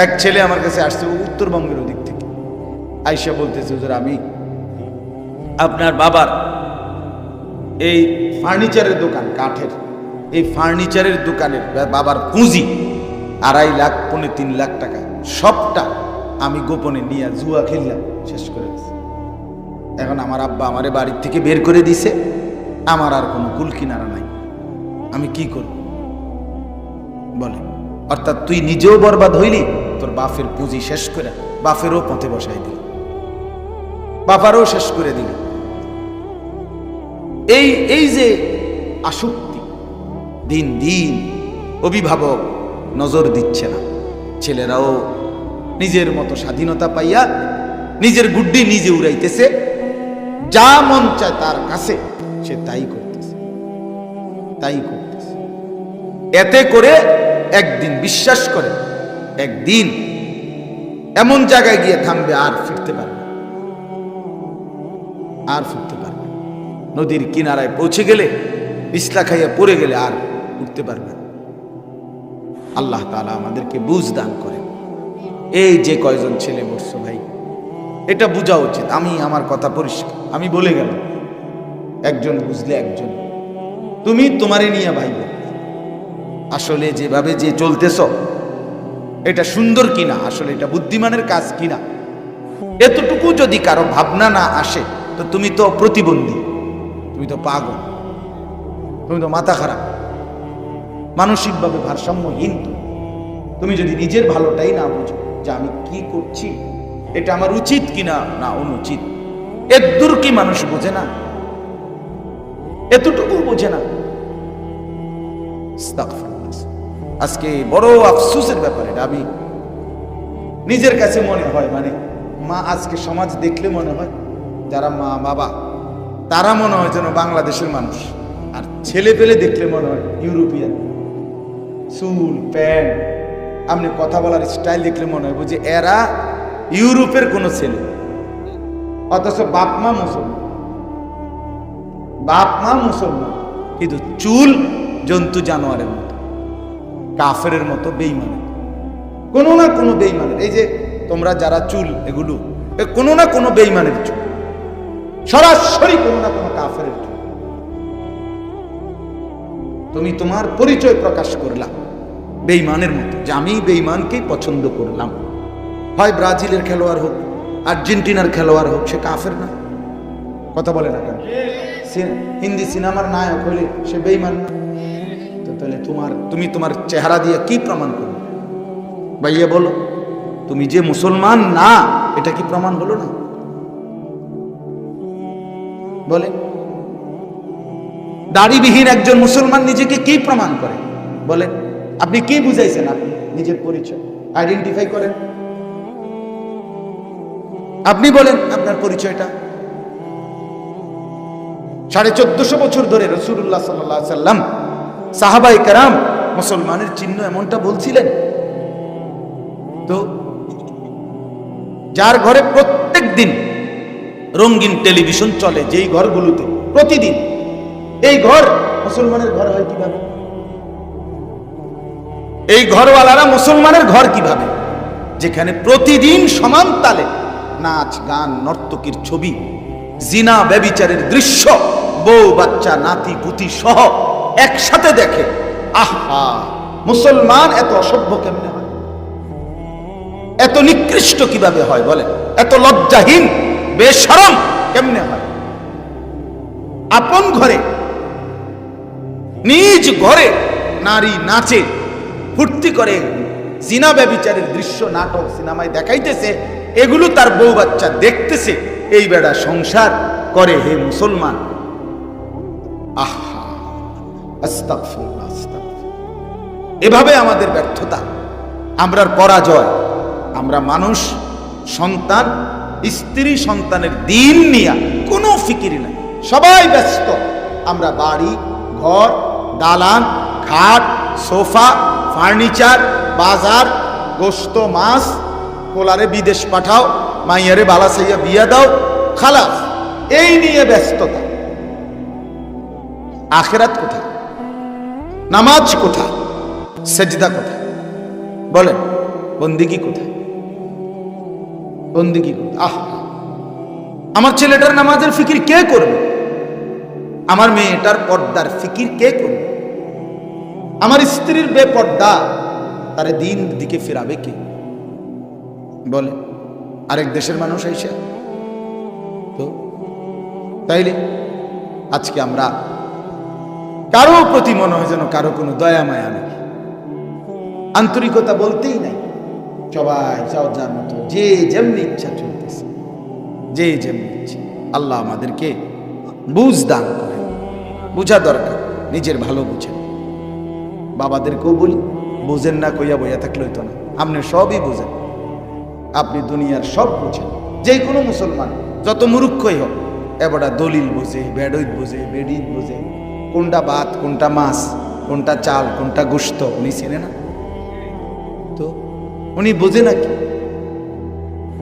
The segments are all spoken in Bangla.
এক ছেলে আমার কাছে আসছে উত্তরবঙ্গের ওদিক থেকে, আইসা বলতেছে, হুজুর আমি আপনার বাবার এই ফার্নিচারের দোকান, কাঠের এই ফার্নিচারের দোকানের বাবার পুঁজি 2.5 লাখ 3 লাখ টাকা সবটা আমি গোপনে নিয়ে জুয়া খেললাম, শেষ করে দিছি। এখন আমার আব্বা আমারে বাড়ির থেকে বের করে দিছে, আমার আর কোনো কুল কিনারা নাই, আমি কি করব বলে? অর্থাৎ তুই নিজেও বরবাদ হইলি, তোর বাপের পুঁজি শেষ করে বাপেরও পথে বসাই দিল, বাপারও শেষ করে দিল। এই যে আসক্তি, দিন দিন অভিভাবক নজর দিচ্ছে না, ছেলেরাও নিজের মতো স্বাধীনতা পাইয়া নিজের গুড্ডি নিজে উড়াইতেছে, যা মন চায় তার কাছে সে তাই করতেছে। এতে করে একদিন বিশ্বাস করে একদিন এমন জায়গায় গিয়ে থামবে, আর ফিরতে পারবে নদীর কিনারায় পৌঁছে গেলে, পিছলা খাইয়া পড়ে গেলে আর উঠতে পারবে না। আল্লাহ তাআলা আমাদেরকে বুঝ দান করে। এই যে কয়জন ছেলে মরছে ভাই, এটা বোঝা উচিত। আমি আমার কথা পরিষ্কার, আমি বলে গেলাম, একজন বুঝলে একজন, তুমি তোমারে নিয়ে ভাইব আসলে যেভাবে যে চলতেছ এটা সুন্দর কিনা, আসলে এটা বুদ্ধিমানের কাজ কিনা, এতটুকু যদি কারো ভাবনা না আসে তো তুমি তো প্রতিবন্ধী, তুমি তো পাগল, তুমি তো মাথা খারাপ, মানসিকভাবে ভারসাম্যহীন। তুমি যদি নিজের ভালোটাই না বুঝো যে আমি কি করছি, এটা আমার উচিত কিনা না অনুচিত, এর দূর কি মানুষ বোঝে না? এতটুকু বোঝে না। আজকে বড় আফসোসের ব্যাপার এটা। আমি নিজের কাছে মনে হয়, মানে মা আজকে সমাজ দেখলে মনে হয় যারা মা বাবা তারা মনে হয় যেন বাংলাদেশের মানুষ, আর ছেলে পেলে দেখলে মনে হয় ইউরোপিয়ান। চুল প্যান্ট, আপনি কথা বলার স্টাইল দেখলে মনে হয় যে এরা ইউরোপের কোন ছেলে, অথচ বাপ মা মুসলমান, কিন্তু চুল জন্তু জানোয়ারের মতো, কাফেরের মতো বেঈমানের, কোনো না কোনো বেঈমানের। এই যে তোমরা যারা চুল, এগুলো কোনো না কোনো বেঈমানের চুল, সরাসরি কোনো না কোনো কাফেরের চুল। তুমি তোমার পরিচয় প্রকাশ করলাম বেঈমানের মতো, যে আমি বেঈমানকেই পছন্দ করলাম। হয় ব্রাজিলের খেলোয়াড় হোক, আর্জেন্টিনার খেলোয়াড় হোক, সে কাফের না? কথা বলে না কেন? হিন্দি সিনেমার নায়ক হলে সে বেঈমান না? তো তাহলে তুমি তোমার চেহারা দিয়ে কি প্রমাণ করবে ভাইয়া বলো? তুমি যে মুসলমান না, এটা কি প্রমাণ হলো না? বলে দাড়িবিহীন একজন মুসলমান নিজেকে কি প্রমাণ করে? বলে আপনি কি বুঝাইছেন? আপনি নিজের পরিচয় আইডেন্টিফাই করেন, আপনি বলেন আপনার পরিচয়টা। 1450 বছর ধরে রাসূলুল্লাহ সাল্লাল্লাহু আলাইহি সাল্লাম, সাহাবায়ে কেরাম মুসলমানের চিহ্ন এমনটা বলছিলেন। তো যার ঘরে প্রত্যেক দিন রঙিন টেলিভিশন চলে, যেই ঘরগুলোতে প্রতিদিন, এই ঘর মুসলমানের ঘর হয় কিভাবে? এই ঘরওয়ালারা মুসলমানের ঘর কিভাবে, যেখানে প্রতিদিন সমান তালে নাচ গান নর্তকীর ছবি, জিনা ব্যভিচারের দৃশ্য, বউ বাচ্চা নাতি পুতি সহ একসাথে দেখে। আহা, মুসলমান এত অসভ্য কেমনে হয়? এত নিকৃষ্ট কিভাবে হয় বলে? এত লজ্জাহীন বেশরম কেমনে হয়? আপন ঘরে, নিজ ঘরে নারী নাচে, ফুর্তি করে, জিনা ব্যভিচারের দৃশ্য নাটক সিনেমায় দেখাইতেছে, এগুলো তার বউ বাচ্চা দেখতেছে, এই বেড়া সংসার করে। হে মুসলমান, আহা, আস্তাগফিরুল্লাহ, আস্তাগফিরুল্লাহ। এভাবে আমাদের ব্যর্থতা, আমরার পরাজয়। আমরা মানুষ, সন্তান, স্ত্রী সন্তানের দিন নিয়ে কোনো ফিকির নাই, সবাই ব্যস্ত। আমরা বাড়ি ঘর, দালান, খাট, সোফা, ফার্নিচার, বাজার, গোস্ত মাছ, কোলারে বিদেশ পাঠাও, মাইয়ারে বালাসাইয়া বিয়া দাও, খালাস, এই নিয়ে ব্যস্ততা। আখিরাত কোথায়? নামাজ কোথায়? সেজদা কোথায়? বলেন বন্দিগি কোথায়? বন্দিগি কোথায়? আমার ছেলেটার নামাজের ফিকির কে করবে? আমার মেয়েটার পর্দার ফিকির কে করবে? আমার স্ত্রীর বেপর্দা, তারে দিন দিকে ফিরাবে কে? বলে আরেক দেশের মানুষ আইসা। তো তাইলে আজকে আমরা কারো প্রতি মনে হয় যেন কারো কোনো দয়া মায়া নেই, আন্তরিকতা বলতেই নাই। সবাই যাও যার মতো, যে যেমনি ইচ্ছা চলতেছে, যে যেমনি ইচ্ছা। আল্লাহ আমাদেরকে বুঝ দান করে। বুঝা দরকার, নিজের ভালো বুঝেন। বাবাদেরকেও বলি, বুঝেন না কইয়া বইয়া থাকলে হইতো না। আপনি সবই বুঝেন, আপনি দুনিয়ার সব বুঝেন। যে কোনো মুসলমান যত মূর্খই হোক, এবারটা দলিল বোঝে, বেডইত বোঝে, বেডিত বোঝে, কোনটা ভাত, কোনটা মাছ, কোনটা চাল, কোনটা গোশত উনি চেনে না। তো উনি বোঝে নাকি?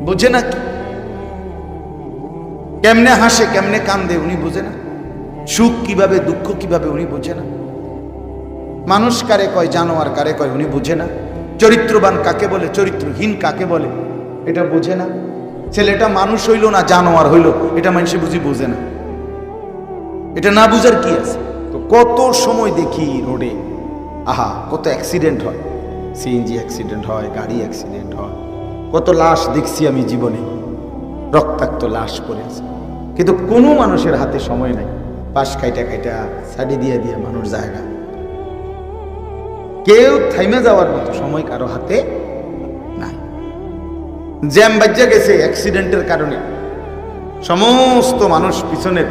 বোঝে নাকি? কেমনে হাসে, কেমনে কান্দে উনি বোঝে না? সুখ কিভাবে, দুঃখ কিভাবে উনি বোঝে না? মানুষ কারে কয়, জানোয়ার কারে কয় উনি বোঝে না? চরিত্রবান কাকে বলে, চরিত্রহীন কাকে বলে এটা বোঝে না? ছেলেটা মানুষ হইল না জানোয়ার হইল, এটা মানুষে বুঝি বোঝে না। এটা না বুঝার কি আছে? তো কত সময় দেখি রোডে, কত অ্যাক্সিডেন্ট হয়, সিএনজি অ্যাক্সিডেন্ট হয়, গাড়ি অ্যাক্সিডেন্ট হয়, কত লাশ দেখছি আমি জীবনে, রক্তাক্ত লাশ পড়ে আছে। কিন্তু কোনো মানুষের হাতে সময় নাই, পাশ কাইটা কাইটা সাইডে দিয়ে দিয়ে মানুষ জায়গা, কেউ থাইমে যাওয়ার মতো সময় কারো হাতে নাই। জ্যাম বাজ্যা গেছে অ্যাক্সিডেন্টের কারণে, সমস্ত মানুষ পিছনের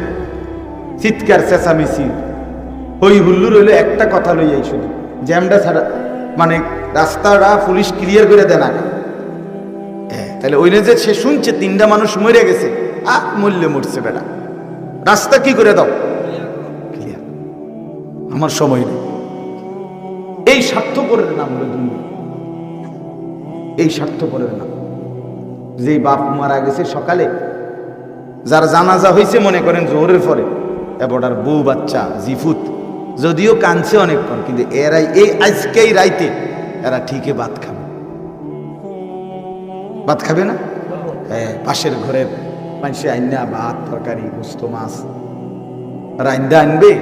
চিৎকার চেঁচামেচি হই হুল্লুর হইলে একটা কথা লইয়াই, শুধু জ্যামটা ছাড়া, মানে রাস্তাটা পুলিশ ক্লিয়ার করে দেন আগে। তাহলে ওই যে সে শুনছে 3টা মানুষ মরে গেছে, মরলে মরছে বেটা, রাস্তা কি করে দাও ক্লিয়ার, আমার সময় নেই। এই স্বার্থপরের নাম হলো দুনিয়া, এই স্বার্থপরের নাম। যে বাপ মারা গেছে সকালে, যার জানাজা হয়েছে মনে করেন জোহরের পরে, এবার বউ বাচ্চা জিফুত যদিও কাঁদছে অনেকক্ষণ, কিন্তু এরাই এই আজকেই রাইতে এরা ঠিকই ভাত খাবে। ভাত খাবে না? পাশের ঘরের মানুষে আইনা ভাত, তরকারি, গোস্ত, মাছ রাইন্দা আনবে,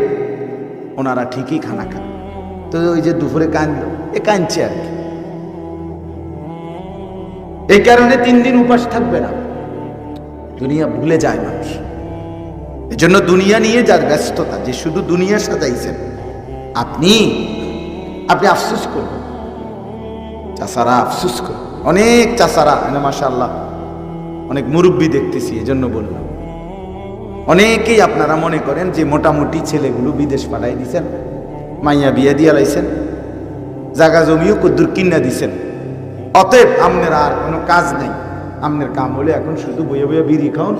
ওনারা ঠিকই খানা খাবে। তো ওই যে দুপুরে কাঁদল, কাঁদছে আর কি। এই কারণে 3 দিন উপাস থাকবে না, দুনিয়া ভুলে যায় মানুষ। এজন্য দুনিয়া নিয়ে যার ব্যস্ততা, যে শুধু দুনিয়া সাজাইছেন, আপনি আফসোস করবেন। চাচারা আফসোস করবেন, অনেক চাচারা, মাশাআল্লাহ অনেক মুরব্বী দেখতেছি, এজন্য বললাম। অনেকেই আপনারা মনে করেন যে মোটামুটি ছেলেগুলো বিদেশ পাঠাই দিচ্ছেন, মাইয়া বিয়া দিয়া লাইছেন, জাগা জমিও কদ্দুর কিনা দিছেন, অতএব আপনার আর কোনো কাজ নাই। আপনার কাম হলে এখন শুধু বইয়া বইয়া বিড়ি খাওন,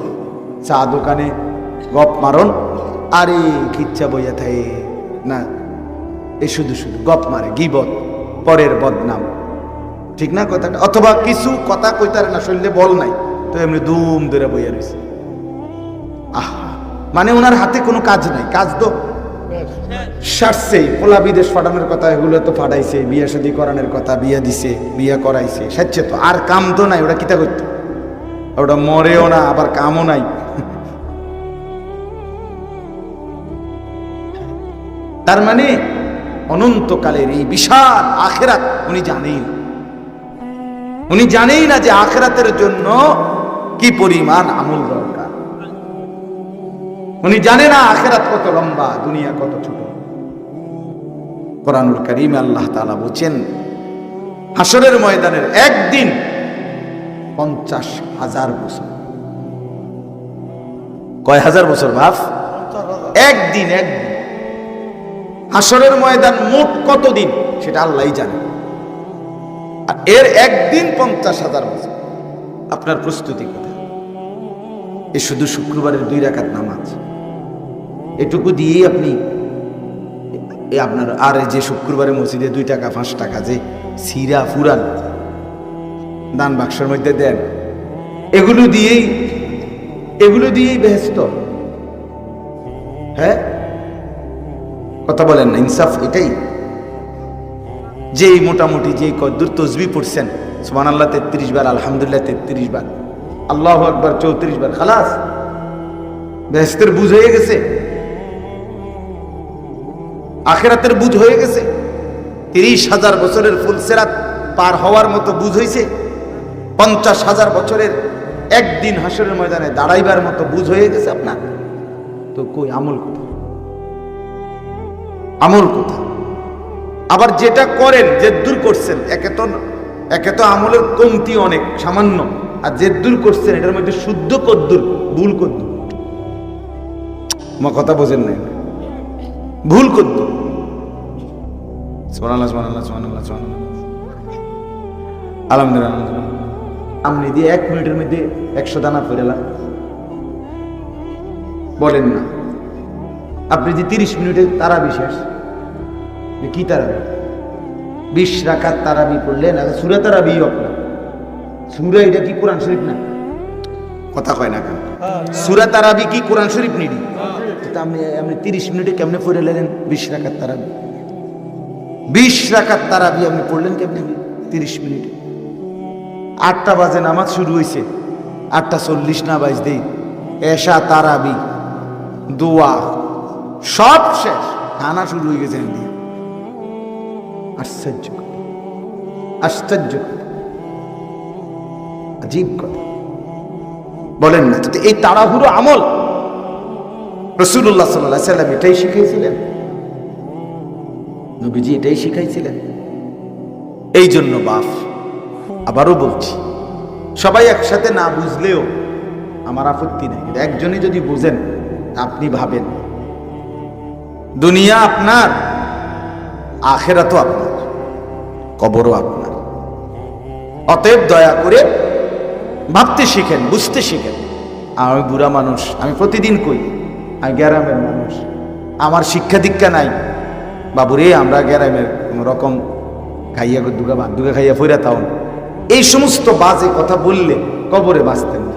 চা দোকানে গপ মারন, আর এই খিচ্ছা বইয়া থাকে না, এই শুধু শুধু গপ মারে, গিবত, পরের বদনাম, ঠিক না কথাটা? অথবা কিছু কথা কইতারে না, শরীরে বল নাই, তো এমনি দুম ধরে বইয়া রয়েছে। মানে ওনার হাতে কোনো কাজ নাই, কাজ তো সারছেই। পোলা বিদেশ পাঠানোর কথা এগুলো তো পাঠাইছে, বিয়া শাদী করানোর কথা, বিয়া দিছে, বিয়া করাইছে, সাচ্ছে তো আর কাম তো নাই। ওটা কিতা করতো? ওটা মরেও না, আবার কামও নাই। তার মানে অনন্তকালের এই বিশাল আখেরাত উনি জানেই না। উনি জানেই না যে আখেরাতের জন্য কি পরিমাণ আমল দরকার। উনি জানে না আখেরাত কত লম্বা, দুনিয়া কত ছোট। কোরআনুল কারীমে আল্লাহ তাআলা বলেন, হাসরের ময়দানের একদিন 50,000 বছর। কয় হাজার বছর বাপ? একদিন। হাসরের ময়দান মোট কত দিন সেটা আল্লাহই জানে, আর এর একদিন 50,000 বছর। আপনার প্রস্তুতি কোথায়? এ শুধু শুক্রবারের 2 রাকাত নামাজ, এটুকু দিয়েই আপনি আপনার, আর যে শুক্রবারে মসজিদে 2 টাকা 5 টাকা যে সিরা ফুরান দান বাক্সের মধ্যে দেন, এগুলো দিয়েই বেহেশত। হ্যাঁ, কথা বলেন না? ইনসাফ এটাই। যেই মোটামুটি যেই কদ্দুর তসবিহ পড়ছেন, সুবহানাল্লাহ 33 বার, আলহামদুলিল্লাহ 33 বার, আল্লাহু আকবার 34 বার, খালাস বেহেশতের বুঝ হয়ে গেছে, আখিরাতের বুঝ হয়ে গেছে। 30,000 বছরের ফুলসিরাত পার হওয়ার মতো বুঝ হয়েছে। 50,000 বছরের একদিন হাসরের ময়দানে দাঁড়াইবার মতো বুঝ হয়ে গেছে আপনার। তো কই আমল কোথায়? আমল কোথায়? আবার যেটা করেন, যে দূর করছেন, একে তো আমলের কমতি অনেক সামান্য, আর যে দূর করছেন এটার মধ্যে শুদ্ধ কদ্দুর, ভুল কদ্দুর। আমার কথা বোঝেন নাই? ভুল কদ্দুর। সুবহানাল্লাহ, সুবহানাল্লাহ, সুবহানাল্লাহ, সুবহানাল্লাহ, আলহামদুলিল্লাহ, আলহামদুলিল্লাহ। আপনি দিয়ে 1 মিনিটের মধ্যে 100 দানা ফেরালাম বলেন না। আপনি যে 30 মিনিটে তারাবি শেষ, কি তারাবি? 20 রাকাত তারাবি পড়লেন, সূরা তারাবি আপনার সূরা, এটা কি কোরআন শরীফ না? কথা কয় না কেন? সূরা তারাবি কি কোরআন শরীফ নিডি? আপনি 30 মিনিটে কেমনে পড়ে নিলেন 20 রাকাত তারাবি? 20 রাকাত তারাবি আপনি পড়লেন কেমনে 30 মিনিটে? 8টা বাজে নামাজ শুরু হয়েছে, 8:40 না বাজ দেই, এশা তারাবি দোয়া সব শেষ, খানা শুরু হয়ে গেছে। আশ্চর্য, আশ্চর্য, আজীব কথা বলেন না। এই তাড়াহুড়ো আমল রাসূলুল্লাহ সাল্লাল্লাহু আলাইহি ওয়াসাল্লাম এটাই শিখিয়েছিলেন, নবীজি এটাই শিখাইছিলেন। এই জন্য বাপ, আবারও বলছি, সবাই একসাথে না বুঝলেও আমার আপত্তি নেই। একজনই যদি বুঝেন, আপনি ভাবেন দুনিয়া আপনার, আখিরাতও আপনার, কবরও আপনার। অতএব দয়া করে ভাবতে শিখেন, বুঝতে শিখেন। আমি বুড়া মানুষ, আমি প্রতিদিন কই, আমি গ্রামের মানুষ, আমার শিক্ষা দীক্ষা নাই। বাবুরে, আমরা গ্রামের কোন রকম খাইয়া দুগা খাইয়া ফইরা তাও এই সমস্ত বাজে কথা বললে কবরে বাঁচতেন না।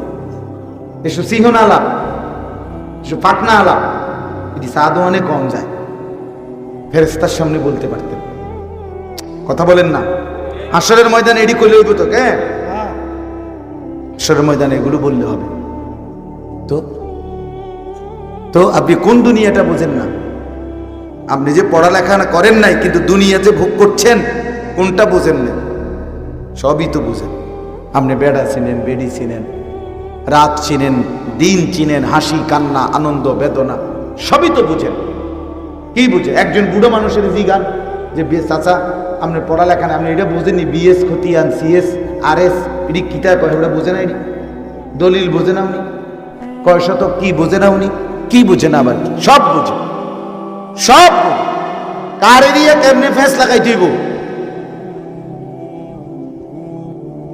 এসব সিংহন আলাপ, এসব পাটনা আলাপ, এটি সাদওয়ানে কম যায়, ফেরেশতার সামনে বলতে পারতেন। কথা বলেন না? হাসরের ময়দানে এডি কইলে হইব তো? হ্যাঁ, হাসরের ময়দানে এগুলো বললে হবে। তো আপনি কোন দুনিয়াটা বোঝেন না? আপনি যে পড়ালেখা করেন নাই, কিন্তু দুনিয়াতে ভোগ করছেন, কোনটা বোঝেন না? সবই তো বুঝেন। আপনি বেড়া চিনেন, বেড়ি চিনেন, রাত চিনেন, দিন চিনেন, হাসি কান্না আনন্দ বেদনা সবই তো বুঝেন। কি বুঝে? একজন বুড়ো মানুষের জিগান যে চাচা আপনি পড়ালেখা না, আপনি এটা বোঝেননি, বিএস খতিয়ান, সিএস আরএস, এটি কিতা কয়, ওটা বোঝে না? এটি দলিল বোঝে না উনি? কয় শতক কি বোঝে না উনি? কি বুঝে না? আবার সব বুঝে, সব বুঝে। কার এরিয়া কেমনে ফেস লাগাই দিব,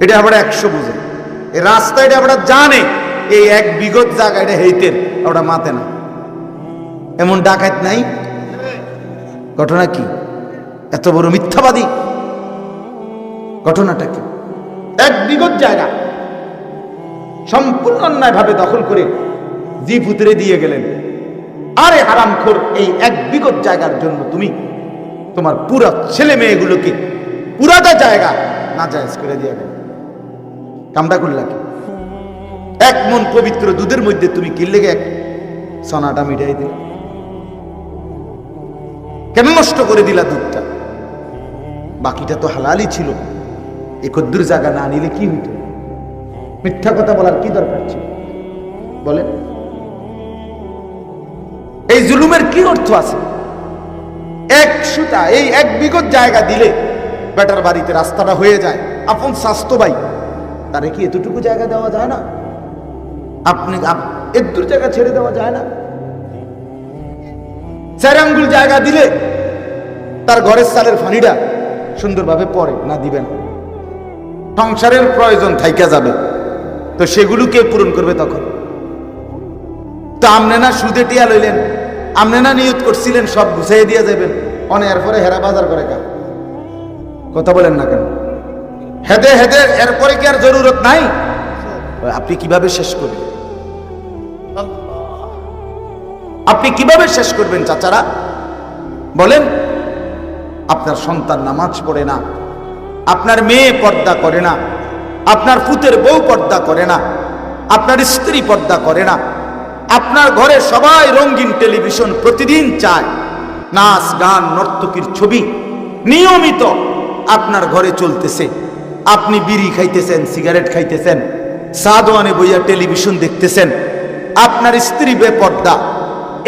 এটা আবার 100 বুঝে। এই রাস্তা এটা আমরা জানে, এই 1 বিগত জায়গা এটা হেইতের আমরা মাতে না। এমন ডাকাত নাই? ঘটনা কি? এত বড় মিথ্যাবাদী, ঘটনাটা কি? 1 বিগত জায়গা সম্পূর্ণ অন্যায় ভাবে দখল করে জিপ উতরে দিয়ে গেলেন। আরে হারামখোর, এই 1 বিগত জায়গার জন্য তুমি তোমার পুরা ছেলে মেয়েগুলোকে পুরাটা জায়গা নাজায়েজ করে দিয়ে গেল। কামটা করলা কি? 1 মন পবিত্র দুধের মধ্যে তুমি কি লেগে সোনাটা মিটাই দিলে? কেন নষ্ট করে দিলা দুধটা? বাকিটা তো হালালই ছিল। এই কদ্দুর জায়গা না নিলে কি হইতো? মিথ্যা কথা বলার কি দরকার ছিল বলেন? এই জুলুমের কি অর্থ আছে? 1 সুতা, এই 1 বিগত জায়গা দিলে বেটার বাড়িতে রাস্তাটা হয়ে যায়, আপন স্বাস্থ্য ভাই, তারে কি এতটুকু জায়গা দেওয়া যায় না? আপনি এত জায়গা ছেড়ে দেওয়া যায় না? 4 আঙ্গুল জায়গা দিলে তার ঘরের চালের ফানিটা সুন্দরভাবে পড়ে না, দিবেন? সংসারের প্রয়োজন থাইকা যাবে, তো সেগুলো কে পূরণ করবে তখন? তো আমনে না সুদে টিয়া লইলেন, আমনে না নিয়ত করছিলেন সব গুছাই দিয়ে যাবেন, অনেক পরে হেরা বাজার করে কা? কথা বলেন না কেন? হেদে হেদে এরপরে কি আর জরুরত নাই? আপনি কিভাবে শেষ করবেন? আপনি কিভাবে শেষ করবেন চাচারা বলেন? আপনার সন্তান নামাজ পড়ে না, আপনার মেয়ে পর্দা করে না, আপনার পুতের বউ পর্দা করে না, আপনার স্ত্রী পর্দা করে না, আপনার ঘরে সবাই রঙিন টেলিভিশন প্রতিদিন চায়, নাচ গান নর্তকীর ছবি নিয়মিত আপনার ঘরে চলতেছে, আপনি বিড়ি খাইতেছেন, সিগারেট খাইতেছেন, সাদওয়ানে বইয়া টেলিভিশন দেখতেছেন, আপনার স্ত্রী বেপর্দা।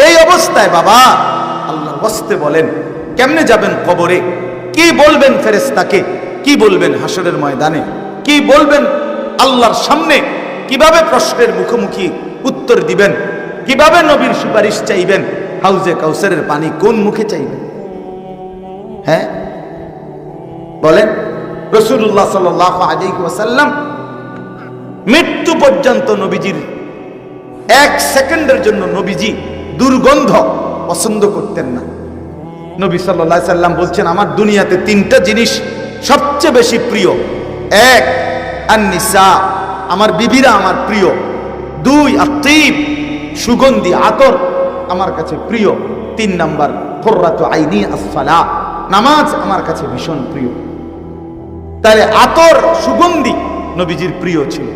এই অবস্থায় বাবা আল্লাহর ওয়াস্তে বলেন, কেমনে যাবেন কবরে? কি বলবেন ফেরেশতাকে? কি বলবেন হাসরের ময়দানে? কি বলবেন আল্লাহর সামনে? কিভাবে প্রশ্নের মুখোমুখি উত্তর দিবেন? কিভাবে নবীর সুপারিশ চাইবেন? হাউজে কাউসারের পানি কোন মুখে চাইবেন? হ্যাঁ বলেন। রাসূলুল্লাহ সাল্লাল্লাহু আলাইহি ওয়াসাল্লাম মৃত্যু পর্যন্ত নবীজির এক সেকেন্ডের জন্য নবীজি দুর্গন্ধ পছন্দ করতেন না। নবী সাল্লাল্লাহু আলাইহি সাল্লাম বলছেন, আমার দুনিয়াতে তিনটা জিনিস সবচেয়ে বেশি প্রিয়। এক, আন-নিসা, আমার বিবিরা আমার প্রিয়। দুই, আত-তিব, সুগন্ধি আতর আমার কাছে প্রিয়। তিন নাম্বার, কুররাতু আইনি আস-সালাহ, নামাজ আমার কাছে ভীষণ প্রিয়। তাহলে আতর সুগন্ধি নবীজির প্রিয় ছিল।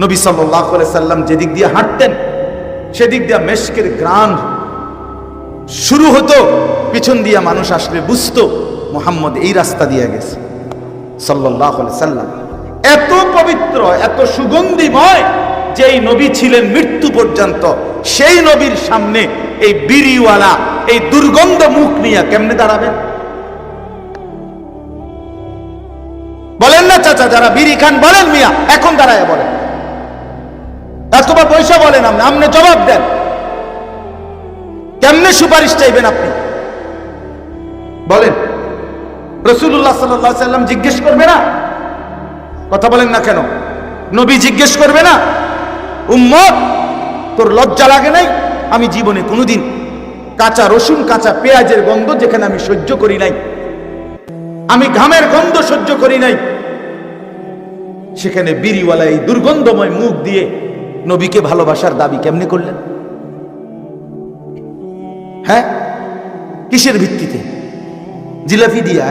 নবী সাল্লাল্লাহু আলাইহি সাল্লাম যেদিক দিয়ে হাঁটতেন সেদিক দিয়ে মেশকের ঘ্রাণ শুরু হতো, পিছন দিয়ে মানুষ আসলে বুঝতো মুহাম্মদ এই রাস্তা দিয়ে গেছে সাল্লাল্লাহু আলাইহি সাল্লাম। এত পবিত্র, এত সুগন্ধিময় যেই নবী ছিলেন মৃত্যু পর্যন্ত, সেই নবীর সামনে এই বিড়িওয়ালা এই দুর্গন্ধ মুখ নিয়ে কেমনে দাঁড়াবেন? বলেন না চাচা, যারা বিড়ি খান বলেন মিয়া, এখন দাঁড়ায় বলেন, এতবার পয়সা বলেন, আপনি জবাব দেন, কেমনে সুপারিশ চাইবেন আপনি বলেন? রাসূলুল্লাহ সাল্লাল্লাহু আলাইহি সাল্লাম জিজ্ঞেস করবে না? কথা বলেন না কেন? নবী জিজ্ঞেস করবে না, উম্মত তোর লজ্জা লাগে নাই? আমি জীবনে কোনোদিন কাঁচা রসুন, কাঁচা পেঁয়াজের গন্ধ যেখানে আমি সহ্য করি নাই, আমি ঘামের গন্ধ সহ্য করি নাই, সেখানে বিড়িওয়ালা এই দুর্গন্ধময় মুখ দিয়ে নবীকে ভালোবাসার দাবি কেমনে করলেন? হ্যাঁ, কিসের ভিত্তিতে? জিলাপি দিয়া?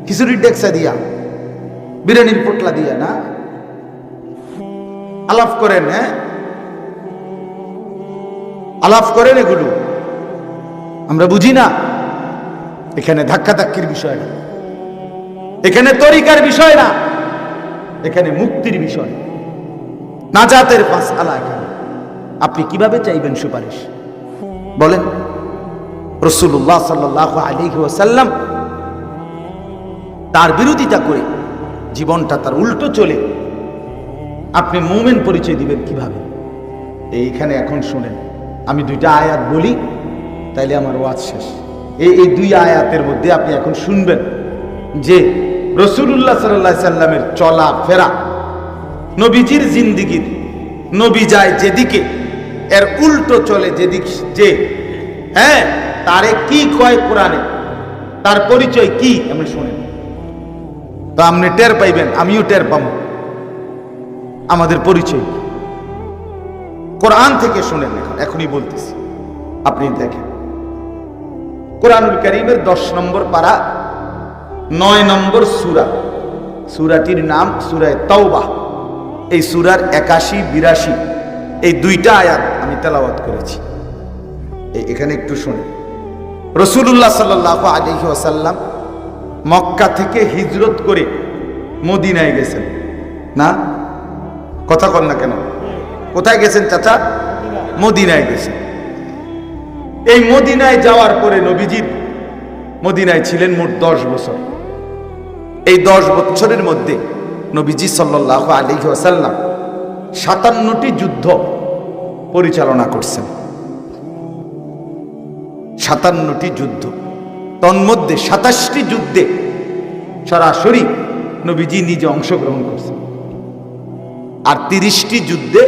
খিচুড়ির ডেকসা দিয়া? বিরিয়ানির পোটলা দিয়া? না, আলাপ করেন। হ্যাঁ, আলাপ করেন, এগুলো আমরা বুঝি না। এখানে ধাক্কাধাক্কির বিষয় না, এখানে তরিকার বিষয় না, এখানে মুক্তির বিষয়, নাজাতের মাসআলা। এখানে আপনি কিভাবে চাইবেন সুপারিশ বলেন? রাসূলুল্লাহ সাল্লাল্লাহু আলাইহি ওয়াসাল্লাম তার বিরোধিতা করে জীবনটা তার উল্টো চলে, আপনি মুমিন পরিচয় দিবেন কিভাবে? এইখানে এখন শুনেন, আমি দুইটা আয়াত বলি, তাইলে আমার ওয়াজ শেষ। এই দুই আয়াতের মধ্যে আপনি এখন শুনবেন যে রাসূলুল্লাহ সাল্লাল্লাহু আলাইহি সাল্লামের চলা ফেরা, নবীজির জিন্দেগির, নবী যায় যেদিকে এর উল্টো চলে যেদিক, যে হ্যাঁ তারে কি কয় কোরআনে, তার পরিচয় কি আপনি শুনেন, তো আপনি টের পাইবেন, আমিও টের পাবো আমাদের পরিচয় কোরআন থেকে শুনেন। এখনই বলতেছি, আপনি দেখেন কোরআনুল কারীমের 10 নম্বর পারা 9 নম্বর সূরা, সূরাটির নাম সূরা তাওবাহ। এই সূরার 81, 82 এই দুইটা আয়াত আমি তেলাওয়াত করেছি। এখানে একটু শুনেন। রাসূলুল্লাহ সাল্লাল্লাহু আলাইহি ওয়াসাল্লাম মক্কা থেকে হিজরত করে মদিনায় গেছেন না? কথা কন না কেন? কোথায় গেছেন চাচা? মদিনায় গেছেন। এই মদিনায় যাওয়ার পরে নবীজির মদিনায় ছিলেন মোট 10 বছর। এই 10 বছরের মধ্যে নবীজি সাল্লাল্লাহু আলাইহি ওয়াসাল্লাম 57টি যুদ্ধ পরিচালনা করছেন। 57টি যুদ্ধ, তন্মধ্যে 27টি যুদ্ধে সরাসরি নবীজি নিজে অংশগ্রহণ করছেন, আর 30টি যুদ্ধে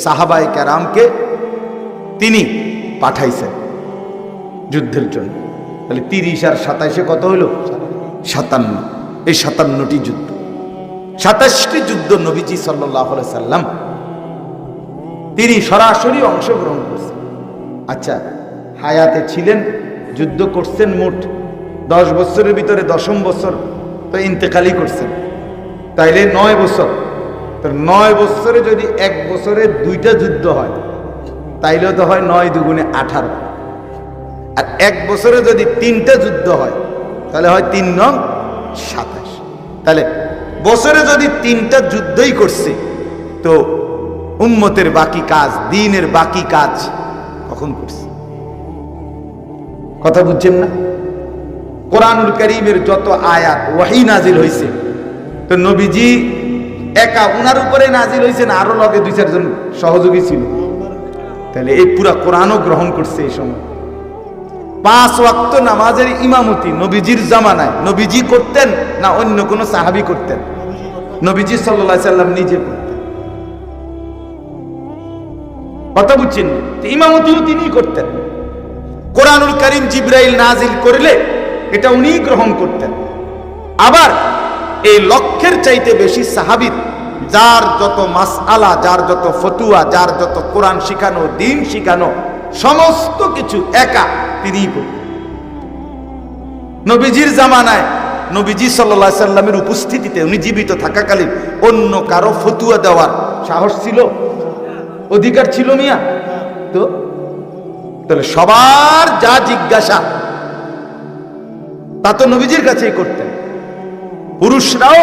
সাহাবায়ে কেরামকে তিনি পাঠাইছেন যুদ্ধের জন্য। তাহলে 30 আর 27 কত হলো? 57। এই 57টি যুদ্ধ, 27টি যুদ্ধ নবীজি সাল্লাল্লাহু আলাইহি সাল্লাম তিনি সরাসরি অংশগ্রহণ করছেন। আচ্ছা, হায়াতে ছিলেন, যুদ্ধ করছেন মোট 10 বছরের ভিতরে 10ম বছর তো ইন্তেকালই করছেন, তাইলে 9 বছর। তো 9 বছরে যদি 1 বছরে 2টা যুদ্ধ হয়, তাইলে তো হয় 9 দুগুণে 18। আর 1 বছরে যদি 3টা যুদ্ধ হয়, তাহলে হয় 3 নং 27। তাহলে বছরে যদি 3টা যুদ্ধই করছে, তো উম্মতের বাকি কাজ, দ্বীনের বাকি কাজ কখন করছে? কথা বুঝছেন না? কোরআনুল কারীমের যত আয়াত ওয়াহী নাজিল হয়েছে, তো নবীজি একা উনার উপরে নাজিল হয়েছে না আরো লগে 2-4 জন সহযোগী ছিল? তাহলে এই পুরা কোরআনও গ্রহণ করছে এই সময়। 5 ওয়াক্ত নামাজের ইমামতি নবীজির জামানায় নবীজি করতেন না অন্য কোন সাহাবী করতেন? নবীজি সাল্লাল্লাহু আলাইহি সাল্লাম নিজে করতেন। কথা বুঝছেন? ইমামতিও তিনিই করতেন। কোরআনুল কারীম জিবরাইল নাজিল করলে এটা উনিই গ্রহণ করতেন। আবার এই লক্ষের চাইতে বেশি সাহাবী, যার যত মাসআলা, যার যত ফতুয়া, যার যত কোরআন শিখানো, দ্বীন শিখানো, সমস্ত কিছু একা তিনিই করতেন। নবীজির জামানায় নবীজি সাল্লাল্লাহু আলাইহি সাল্লামের উপস্থিতিতে, উনি জীবিত থাকাকালীন অন্য কারো ফতুয়া দেওয়ার সাহস ছিল, অধিকার ছিল মিয়া? তো তাহলে সবার যা জিজ্ঞাসা তা তো নবীজির কাছেই করতেন, পুরুষরাও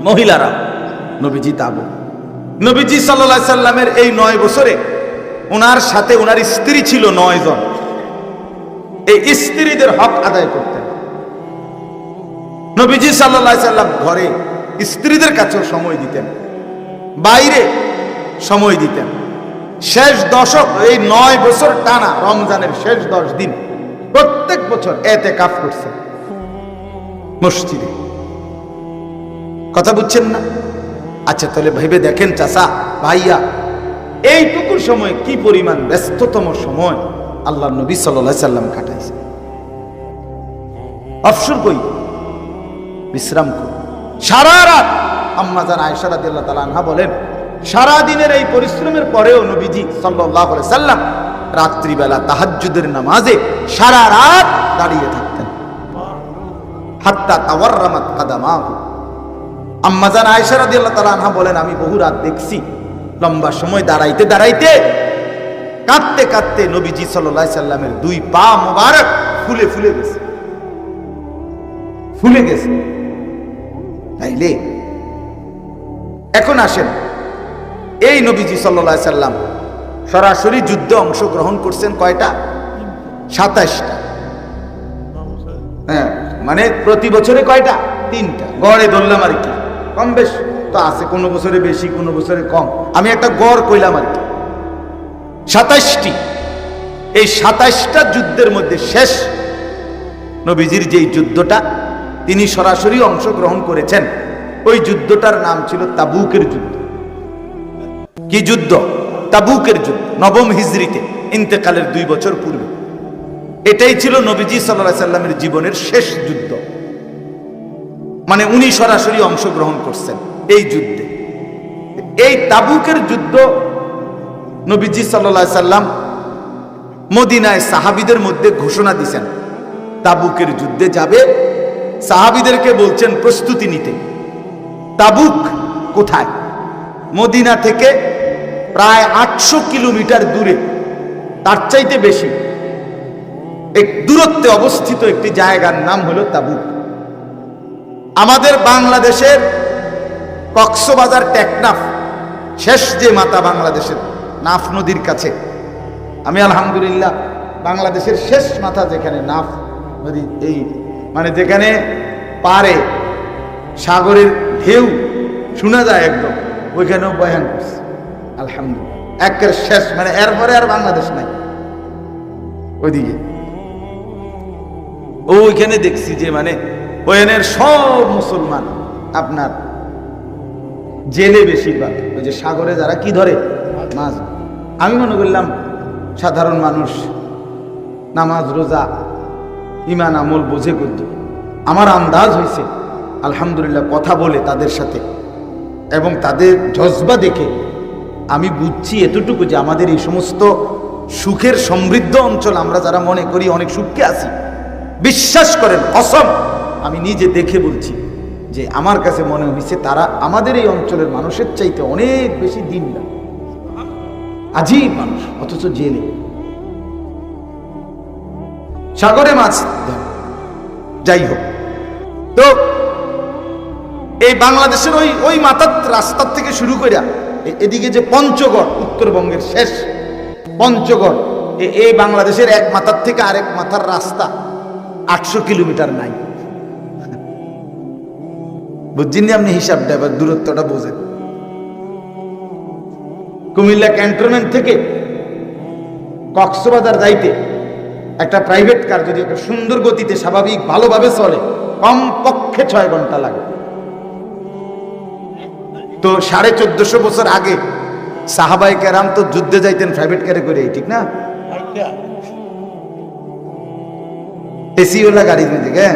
মহিলারা। নবীজি তা বলেন। নবীজি সাল্লাল্লাহু আলাইহি সাল্লামের এই 9 বছরে ওনার সাথে ওনার স্ত্রী ছিল 9 জন। এই স্ত্রীদের হক আদায় করতেন। নবীজি সাল্লাল্লাহু আলাইহি সাল্লাম ঘরে স্ত্রীদের কাছেও সময় দিতেন, বাইরে সময় দিতেন। শেষ দশক, এই 9 বছর টানা রমজানের শেষ 10 দিন প্রত্যেক বছর ইতিকাফ করছেন মসজিদে। কথা বুঝছেন না? আচ্ছা, তাহলে ভেবে দেখেন চাচা, ভাইয়া, এইটুকু সময় কি পরিমাণ ব্যস্ততম সময় আল্লাহর নবী সাল্লাল্লাহু আলাইহি সাল্লাম কাটাইছে। অবসর কই, বিশ্রাম কই, সারা রাত। আম্মা জান আয়েশা রাদিয়াল্লাহু তাআলা আনহা বলেন, সারা দিনের এই পরিশ্রমের পরেও নবীজি সাল্লাল্লাহু আলাইহি সাল্লাম রাত্রিবেলা তাহাজ্জুদের নামাজে সারা রাত দাঁড়িয়ে থাকতেন। হাত্তা তাওয়াররামাত কাদামাহু। আম্মা জান আয়েশা রাদিয়াল্লাহু তাআলা আনহা বলেন, আমি বহু রাত দেখছি লম্বা সময় দাঁড়াইতে দাঁড়াইতে, কাঁদতে কাঁদতে নবীজি সাল্লাল্লাহু আলাইহি সাল্লামের 2 পা মোবারক ফুলে ফুলে গেছে, ফুলে গেছে। তাইলে এখন আসেন, এই নবীজি সাল্লাল্লাহু আলাইহি সাল্লাম সরাসরি যুদ্ধে অংশগ্রহণ করছেন কয়টা? 27টা। হ্যাঁ, মানে প্রতি বছরে কয়টা? 3টা। গড়ে ধরলাম আর কি, কম বেশ তো আছে, কোনো বছরে বেশি কোনো বছরে কম, আমি একটা গড় কইলাম আর কি। 27টি। এই 27টা যুদ্ধের মধ্যে শেষ নবীজির যেই যুদ্ধটা তিনি সরাসরি অংশগ্রহণ করেছেন, ওই যুদ্ধটার নাম ছিল তাবুকের যুদ্ধ। কি যুদ্ধ? তাবুকের যুদ্ধ। 9ম হিজরিতে, ইন্তেকালের 2 বছর পূর্বে। এটাই ছিল নবীজি সাল্লাল্লাহু আলাইহি সাল্লামের জীবনের শেষ যুদ্ধ। মানে উনি সরাসরি অংশগ্রহণ করছেন এই যুদ্ধে। এই তাবুকের যুদ্ধ নবীজি সাল্লাল্লাহু আলাইহি সাল্লাম মদিনায় সাহাবীদের মধ্যে ঘোষণা দিয়েছেন, তাবুকের যুদ্ধে যাবে। সাহাবীদেরকে বলছেন প্রস্তুতি নিতে। তাবুক কোথায়? মদিনা থেকে প্রায় 800 কিলোমিটার দূরে, তার চাইতে বেশি এক দূরত্বে অবস্থিত একটি জায়গার নাম হলো তাবুক। আমাদের বাংলাদেশের কক্সবাজার টেকনাফ, শেষ যে মাথা বাংলাদেশের নাফ নদীর কাছে, আমি আলহামদুলিল্লাহ বাংলাদেশের শেষ মাথা যেখানে নাফ নদী, এই মানে যেখানে পারে সাগরের ঢেউ শোনা যায় একদম, ওইখানেও বয়ান করছে আলহামদুলিল্লাহ। একের শেষ, মানে এরপরে আর বাংলাদেশ নাই ওইদিকে। ওইখানে দেখছি যে মানে ওইখানের সব মুসলমান আপনার জেলে, বেশিরভাগ ওই যে সাগরে যারা কি ধরে মাছ। আমি মনে করলাম সাধারণ মানুষ নামাজ রোজা ইমান আমল বোঝে করত। আমার আন্দাজ হয়েছে আলহামদুলিল্লাহ কথা বলে তাদের সাথে এবং তাদের জজবা দেখে আমি বুঝছি এতটুকু যে আমাদের এই সমস্ত সুখের সমৃদ্ধ অঞ্চল আমরা যারা মনে করি অনেক সুখে আছি, বিশ্বাস করেন কসম আমি নিজে দেখে বলছি যে আমার কাছে মনে হয়েছে তারা আমাদের এই অঞ্চলের মানুষের চাইতে অনেক বেশি দিনদার, আজীব মানুষ, অথচ জেলে সাগরে মাছ ধরে। যাই হোক, তো এই বাংলাদেশের ওই মাথার রাস্তার থেকে শুরু করে এদিকে যে পঞ্চগড়, উত্তরবঙ্গের শেষ পঞ্চগড়, এই বাংলাদেশের এক মাথার থেকে আরেক মাথার রাস্তা 800 কিলোমিটার নাই। বুঝছেন আপনি হিসাবটা, এবার দূরত্বটা বোঝেন। কুমিল্লা ক্যান্টনমেন্ট থেকে কক্সবাজার যাইতে একটা প্রাইভেট কার যদি একটা সুন্দর গতিতে স্বাভাবিক ভালোভাবে চলে কমপক্ষে 6 ঘন্টা লাগে। তো 1450 বছর আগে সাহাবাই কেরাম তো যুদ্ধে যাইতেন প্রাইভেট কারে করে, ঠিক না? এসি ওলা গাড়ি থেকে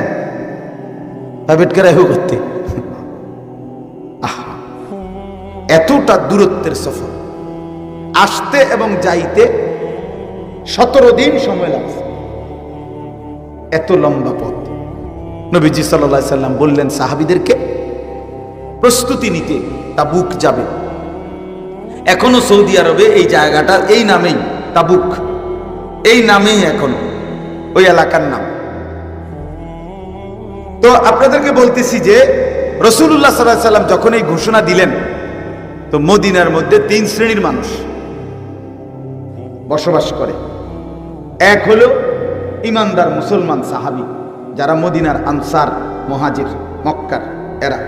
প্রাইভেট কারে করতে এতটা দূরত্বের সফর, আসতে এবং যাইতে 17 দিন সময় লাগছে। এত লম্বা পথ। নবীজি সাল্লাল্লাহু আলাইহি সাল্লাম বললেন সাহাবীদেরকে প্রস্তুতি নিতে, তাবুক যাবে। এখনো সৌদি আরবে এই জায়গাটা এই নামেই, তাবুক এই নামেই এখনো ওই এলাকার নাম। তো আপনাদেরকে বলতেছি যে রাসূলুল্লাহ সাল্লাল্লাহু আলাইহি সাল্লাম যখন এই ঘোষণা দিলেন, তো মদিনার মধ্যে 3 শ্রেণীর মানুষ বসবাস করে। এক হলো ইমানদার মুসলমান সাহাবী, যারা মদিনার আনসার, মুহাজির, মক্কার এরা।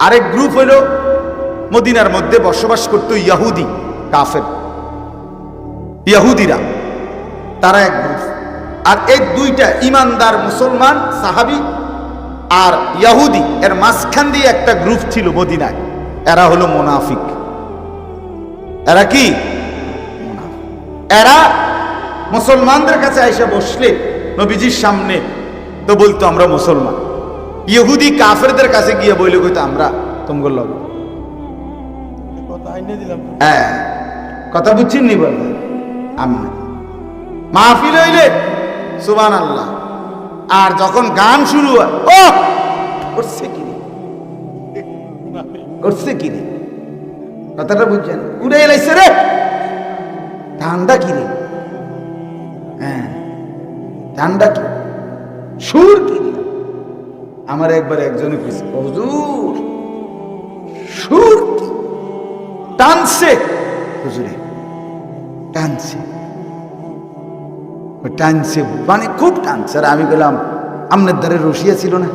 আরেক গ্রুপ হলো মদিনার মধ্যে বসবাস করত ইহুদি, কাফের ইহুদিরা, তারা এক গ্রুপ। আর এই দুইটা ইমানদার মুসলমান সাহাবী আর ইহুদি, এর মাঝখান দিয়ে একটা গ্রুপ ছিল মদিনায়, এরা হলো মুনাফিক। এরা কি? এরা মুসলমানদের কাছে এসে বসলে নবীজির সামনে তো বলতো আমরা মুসলমান। ইহুদি কাফেরদের কাছে গিয়ে বইলে কইতো আমরা তোমার লগ। হ্যাঁ, কথা বুঝছেন নি? বল আমরা মাহফিল হইলে সুবহানাল্লাহ, আর যখন গান শুরু হয়, ও করছে কি রে, করছে কি রে, কথাটা বুঝছেন? উড়ে এলাইছে রে, ঠান্ডা কি রে, হ্যাঁ ঠান্ডা কি, সুর কি রে। আমার একবার একজনে কইছে, হুজুর সুর কি টানছে, হুজুরে টানছে, টানছে মানে খুব টানছে। আর আমি বললাম আমনের দ্বারে রশিয়া ছিল না,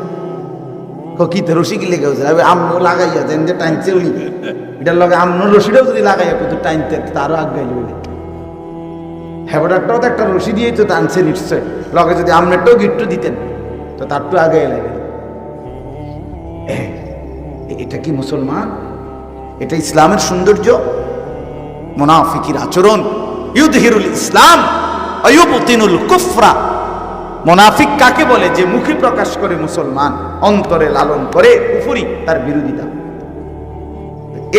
কি তো রশি কি লেগে হচ্ছে, আমনো লাগাইয়া দেন যে টানছে উনি, এটার লগে আমনো রশিটাও যদি লাগাইয়া কত টানতে তারও আগাইল বলে, হেবটারটাও তো একটা রশি দিয়েই তো টানছে নিশ্চয়, লগে যদি আমনেরটাও গিট্টু দিতেন তো তার তো আগে লাগে। এটা কি মুসলমান? এটা ইসলামের সৌন্দর্য? মুনাফিকের আচরণ, ইউযহিরুল ইসলাম ওয়া ইউবতিনুল কুফরা। মুনাফিক কাকে বলে? যে মুখে প্রকাশ করে মুসলমান, অন্তরে লালন করে কুফরি, তার বিরোধিতা।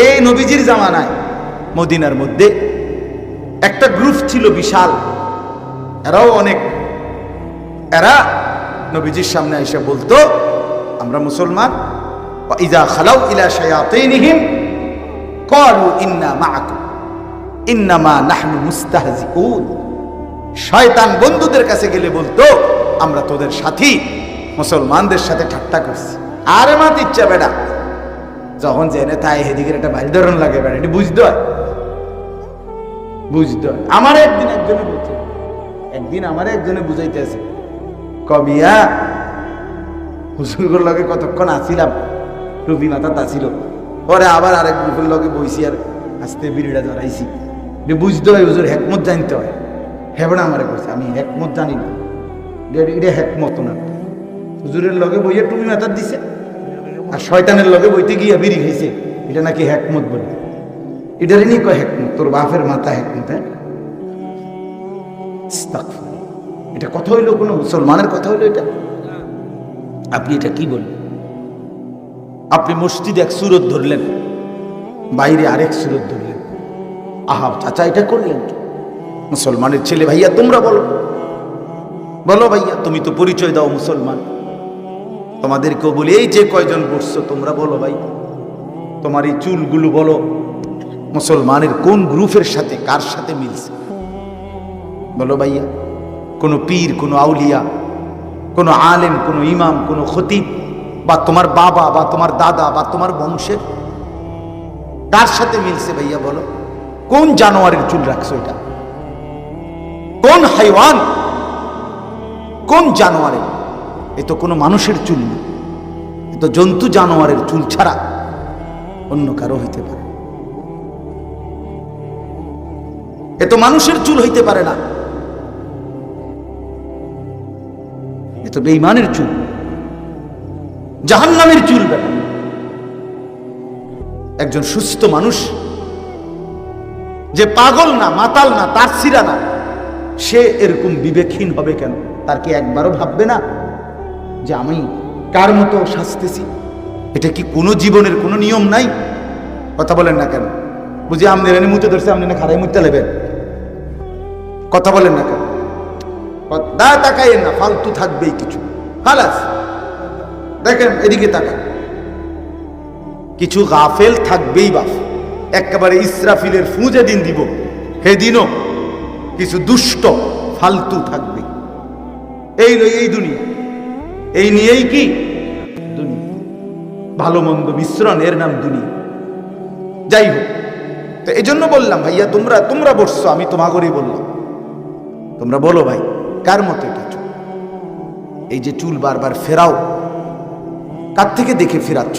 এই নবীজির জামানায় মদিনার মধ্যে একটা গ্রুপ ছিল বিশাল, এরাও অনেক, এরা নবীজির সামনে এসে বলতো আমরা মুসলমান। ইযা খালাউ ইলা শায়াতিনহিম ক্বালু ইন্না মাআকুম ইন্নামা নাহনু মুস্তাহজিউন। শয়তান বন্ধুদের কাছে গেলে বলতো আমরা তোদের সাথী, মুসলমানদের সাথে ঠাট্টা করছি। আরে মা ইচ্ছা বেটা, যখন জেনে তাই হেদিকের একটা বাইল ধরন লাগে বেটা, এটি বুঝতে হয়, বুঝতে হয়। আমার একজনে বলছে, একদিন আমার একজনে বুঝাইতেছে, কবিয়া হুজুরের লগে কতক্ষণ আসিলাম, টুপি মাথা তাছিল, পরে আবার আরেক গ্রুপের লগে বইছি, আর আস্তে বিড়িটা ধরাইছি। বুঝতে হয় হুজুর, হেকমত জানতে হয়। হেবড়া আমারে করছে, আমি হেকমত জানি না, এটা হেকমত না। হুজুরের লগে বইয়ে টুপি মাথা দিছে, আর শয়তানের লগে বইতে গিয়ে বিড়ি খাইছে, এটা নাকি হেকমত বলে। এটারই নিয়ে কয় হেকমত, তোর বাপের মাথা হেকমত। হ্যাঁ, এটা কথা হইলো? কোনো মুসলমানের কথা হইলো এটা? আপনি এটা কি বললেন? আপনি মসজিদে এক সুরত ধরলেন, বাইরে আরেক সুরত ধরলেন। আহা চাচা, এটা করলেন কি? মুসলমানের ছেলে, ভাইয়া তোমরা বলো, বলো ভাইয়া, তুমি তো পরিচয় দাও মুসলমান। তোমাদেরকেও বলি, এই যে কয়জন বসছো তোমরা বলো ভাই, তোমার এই চুলগুলো বলো মুসলমানের কোন গ্রুপের সাথে, কার সাথে মিলছে বলো ভাইয়া। কোনো পীর, কোনো আউলিয়া, কোনো আলেম, কোনো ইমাম, কোনো খতিব, বা তোমার বাবা বা তোমার দাদা বা তোমার বংশের কার সাথে মিলছে ভাইয়া বলো? কোন জানোয়ারের চুল রাখছো? এটা কোন হাইওয়ান, কোন জানোয়ারের? এ তো কোনো মানুষের চুল না, এ তো জন্তু জানোয়ারের চুল ছাড়া অন্য কারো হইতে পারে। এ তো মানুষের চুল হইতে পারে না, এ তো বেঈমানের চুল, জাহান্নামের চুল। একজন সুস্থ মানুষ যে পাগল না, মাতাল না, তার সিরা না, সে এরকম বিবেকহীন হবে কেন? তার কি একবারও ভাববে না যে আমি কার মতো শাস্তেছি? এটা কি কোনো জীবনের কোনো নিয়ম নাই? কথা বলেন না কেন? বুঝি আমদের মুতে ধরছে, আপনি না খারাই মুতে লেবেন? কথা বলেন না কেন? দা তাকাইয়েন না, ফালতু থাকবেই কিছু। খালাস, দেখেন এদিকে তাকান, কিছু গাফেল থাকবেই বাপ। একেবারে ইসরাফিলের ফুঁজে দিন দিব, সেদিনও কিছু দুষ্ট ফালতু থাকবে। এই দুনিয়া, এই নিয়েই কি দুনিয়া, ভালো মন্দ মিশ্রণ, এর নাম দুনিয়া। যাই হোক, তো এই জন্য বললাম ভাইয়া, তোমরা বসছো, আমি তোমাগরই বললাম, তোমরা বলো ভাই কার মতো এটা চুল? এই যে চুল বারবার ফেরাও, কার থেকে দেখে ফেরাচ্ছ?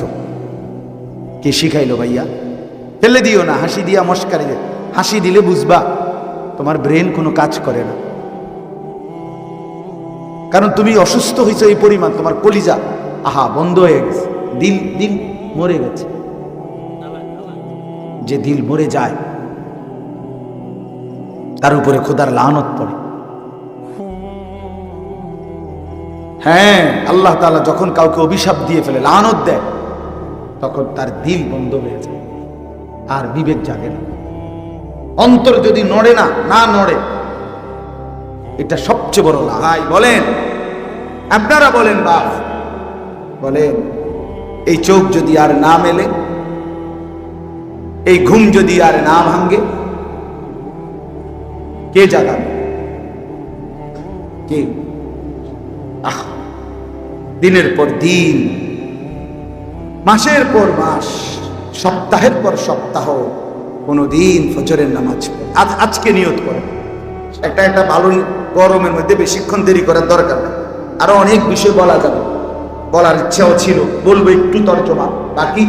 কে শিখাইলো ভাইয়া? ফেলে দিও না, হাসি দিয়া মস্কারি। হাসি দিলে বুঝবা তোমার ব্রেন কোনো কাজ করে না, কারণ তুমি অসুস্থ হয়েছো এই পরিমাণ, তোমার কলিজা বন্ধ হয়ে গেছে, দিল মরে গেছে। যে দিল মরে যায় তার উপরে খোদার লানত পড়ে। হ্যাঁ, আল্লাহ তাআলা যখন কাউকে অভিশাপ দিয়ে ফেলে, লানত দেয়, তখন তার দিল বন্ধ হয়ে যায়, আর বিবেক জাগে না। অন্তর যদি নড়ে না নড়ে, এটা সবচেয়ে বড় ভাই। বলেন, আপনারা বলেন বাপ, বলেন এই চোখ যদি আর না মেলে, এই ঘুম যদি আর না ভাঙ্গে, কে জাগাবে? কে? দিনের পর দিন, মাসের পর মাস, সপ্তাহের পর সপ্তাহ, কোনদিন ফজরের নামাজ আজকে নিয়ত করে। একটা ভালো গরমের মধ্যে বেশিক্ষণ দেরি করার দরকার নেই, আরো অনেক বিষয় বলা যাবে, বলার ইচ্ছাও ছিল, বলবো একটু তর্জমা। বাকি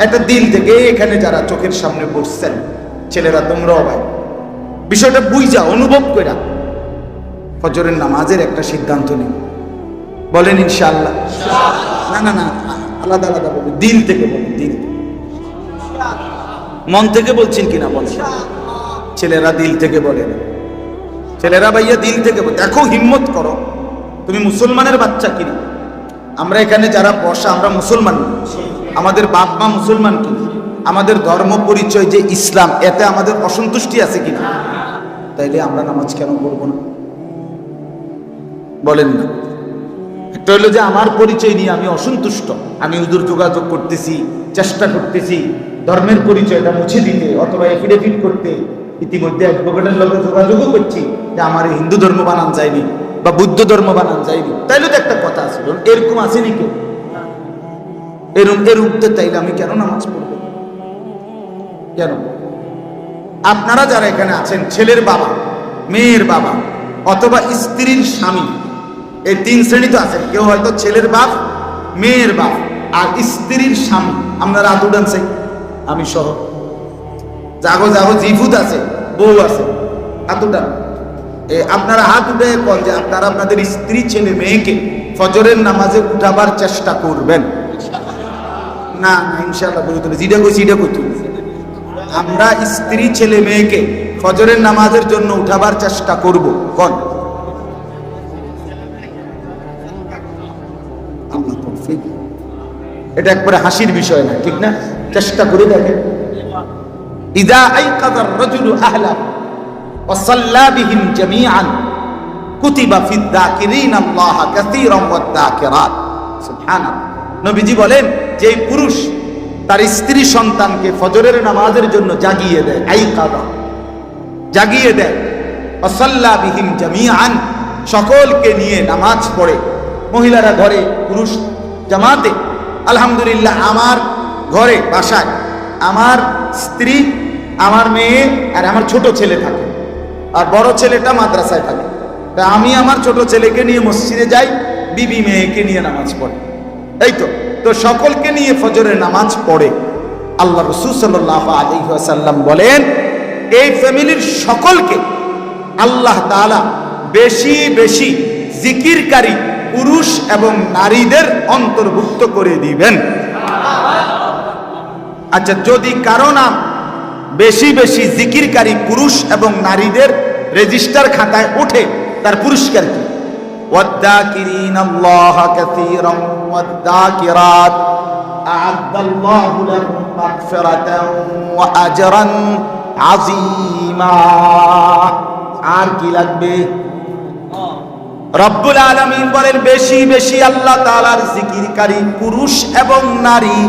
একটা দিল থেকে এখানে যারা চোখের সামনে বসছেন, ছেলেরা তোমরাও ভাই, বিষয়টা বুঝা অনুভব করে ফজরের নামাজের একটা সিদ্ধান্ত নিন। বলেন ইনশাআল্লাহ? না, আলাদা আলাদা বলবেন, দিল থেকে বলুন। দিল, মন থেকে বলছেন কিনা বলেন। ছেলেরা দিল থেকে বলেন, ছেলেরা ভাইয়া দিল থেকে দেখো, হিম্মত করো। তুমি মুসলমানের বাচ্চা কিনা? আমরা এখানে যারা বসা, আমরা মুসলমান, আমাদের বাপ মা মুসলমান কিনা? আমাদের ধর্ম পরিচয় যে ইসলাম, এতে আমাদের অসন্তুষ্টি আছে কিনা? তাইলে আমরা নামাজ কেন পড়বো না? বলেন না। একটা হলো যে আমার পরিচয় নিয়ে আমি অসন্তুষ্ট, আমি হুজুর যোগাযোগ করতেছি, চেষ্টা করতেছি ধর্মের পরিচয়টা মুছে দিতে, অথবা এফিডেভিট করতে, ইতিমধ্যে অ্যাডভোকেটের লোকে যোগাযোগও করছি যে আমার হিন্দু ধর্ম বানান যায়নি বা বুদ্ধ ধর্ম বানান যায়নি। তাইলে তো একটা কথা আছে, এরকম আসেনি কেউ? এরকম তাইলে আমি কেন নামাজ পড়বো? কেন? আপনারা যারা এখানে আছেন, ছেলের বাবা, মেয়ের বাবা, অথবা স্ত্রীর স্বামী, এই তিন শ্রেণী তো আছেন। কেউ হয়তো ছেলের বাপ, মেয়ের বাপ, আর স্ত্রীর স্বামী। আপনারা হাত উঠান, আমি সহ। জাগো জিভুত আছে, বউ আছে, হাত উঠান। আপনারা হাত উঠে বল যে আপনারা আপনাদের স্ত্রী, ছেলে মেয়েকে ফজরের নামাজে উঠাবার চেষ্টা করবেন। না ইনশাআল্লাহ বলে তুলে, যেটা কইছি এটা কই তুলি। আমরা স্ত্রী, ছেলে মেয়েকে ফজরের নামাজের জন্য উঠাবার চেষ্টা করব। কোন? এটা একবারে হাসির বিষয় না, ঠিক না? চেষ্টা করে দেখেন। ইদা আইকাযার রাজুলু আহলা ওয়া সাল্লা বিহিম জামিআন কুতিবা ফিদ যাকিরিন আল্লাহ কাসীরান ওয়াদ যাকিরাত। সুবহানাল্লাহ। নবীজি বলেন যে এই পুরুষ তার স্ত্রী সন্তানকে ফজরের নামাজের জন্য জাগিয়ে দেয়, আইকাদা, জাগিয়ে দেয়, ওয়াসাল্লা বিহিম জামিআন, সকলকে নিয়ে নামাজ পড়ে, মহিলারা ঘরে, পুরুষ জামাতে। আলহামদুলিল্লাহ, আমার ঘরে বাসায় আমার স্ত্রী, আমার মেয়ে আর আমার ছোট ছেলে থাকে, আর বড় ছেলেটা মাদ্রাসায় থাকে। তা আমি আমার ছোট ছেলেকে নিয়ে মসজিদে যাই, বিবি মেয়েকে নিয়ে নামাজ পড়ে, এই তো সকলকে নিয়ে ফজরের নামাজ পড়ে। আল্লাহ রাসূল সাল্লাল্লাহু আলাইহি ওয়াসাল্লাম বলেন এই ফ্যামিলির সকলকে আল্লাহ তাআলা বেশি বেশি জিকিরকারী পুরুষ এবং নারীদের অন্তর্ভুক্ত করে দিবেন। আচ্ছা, যদি কারো নাম বেশি বেশি জিকিরকারী পুরুষ এবং নারীদের রেজিস্টার খাতায় ওঠে, তার পুরস্কার কি? ওয়াদ্দাকিরিনাল্লাহা কাসীরান ওয়াদ্দাকিরাত আ'আদ্দাল্লাহু লাহুম মাগফিরাতান ওয়া আজরান আযীমা। আর কি লাগবে? রব্বুল আলামিন বলেন বেশি বেশি আল্লাহ তাআলার জিকিরকারী পুরুষ এবং নারী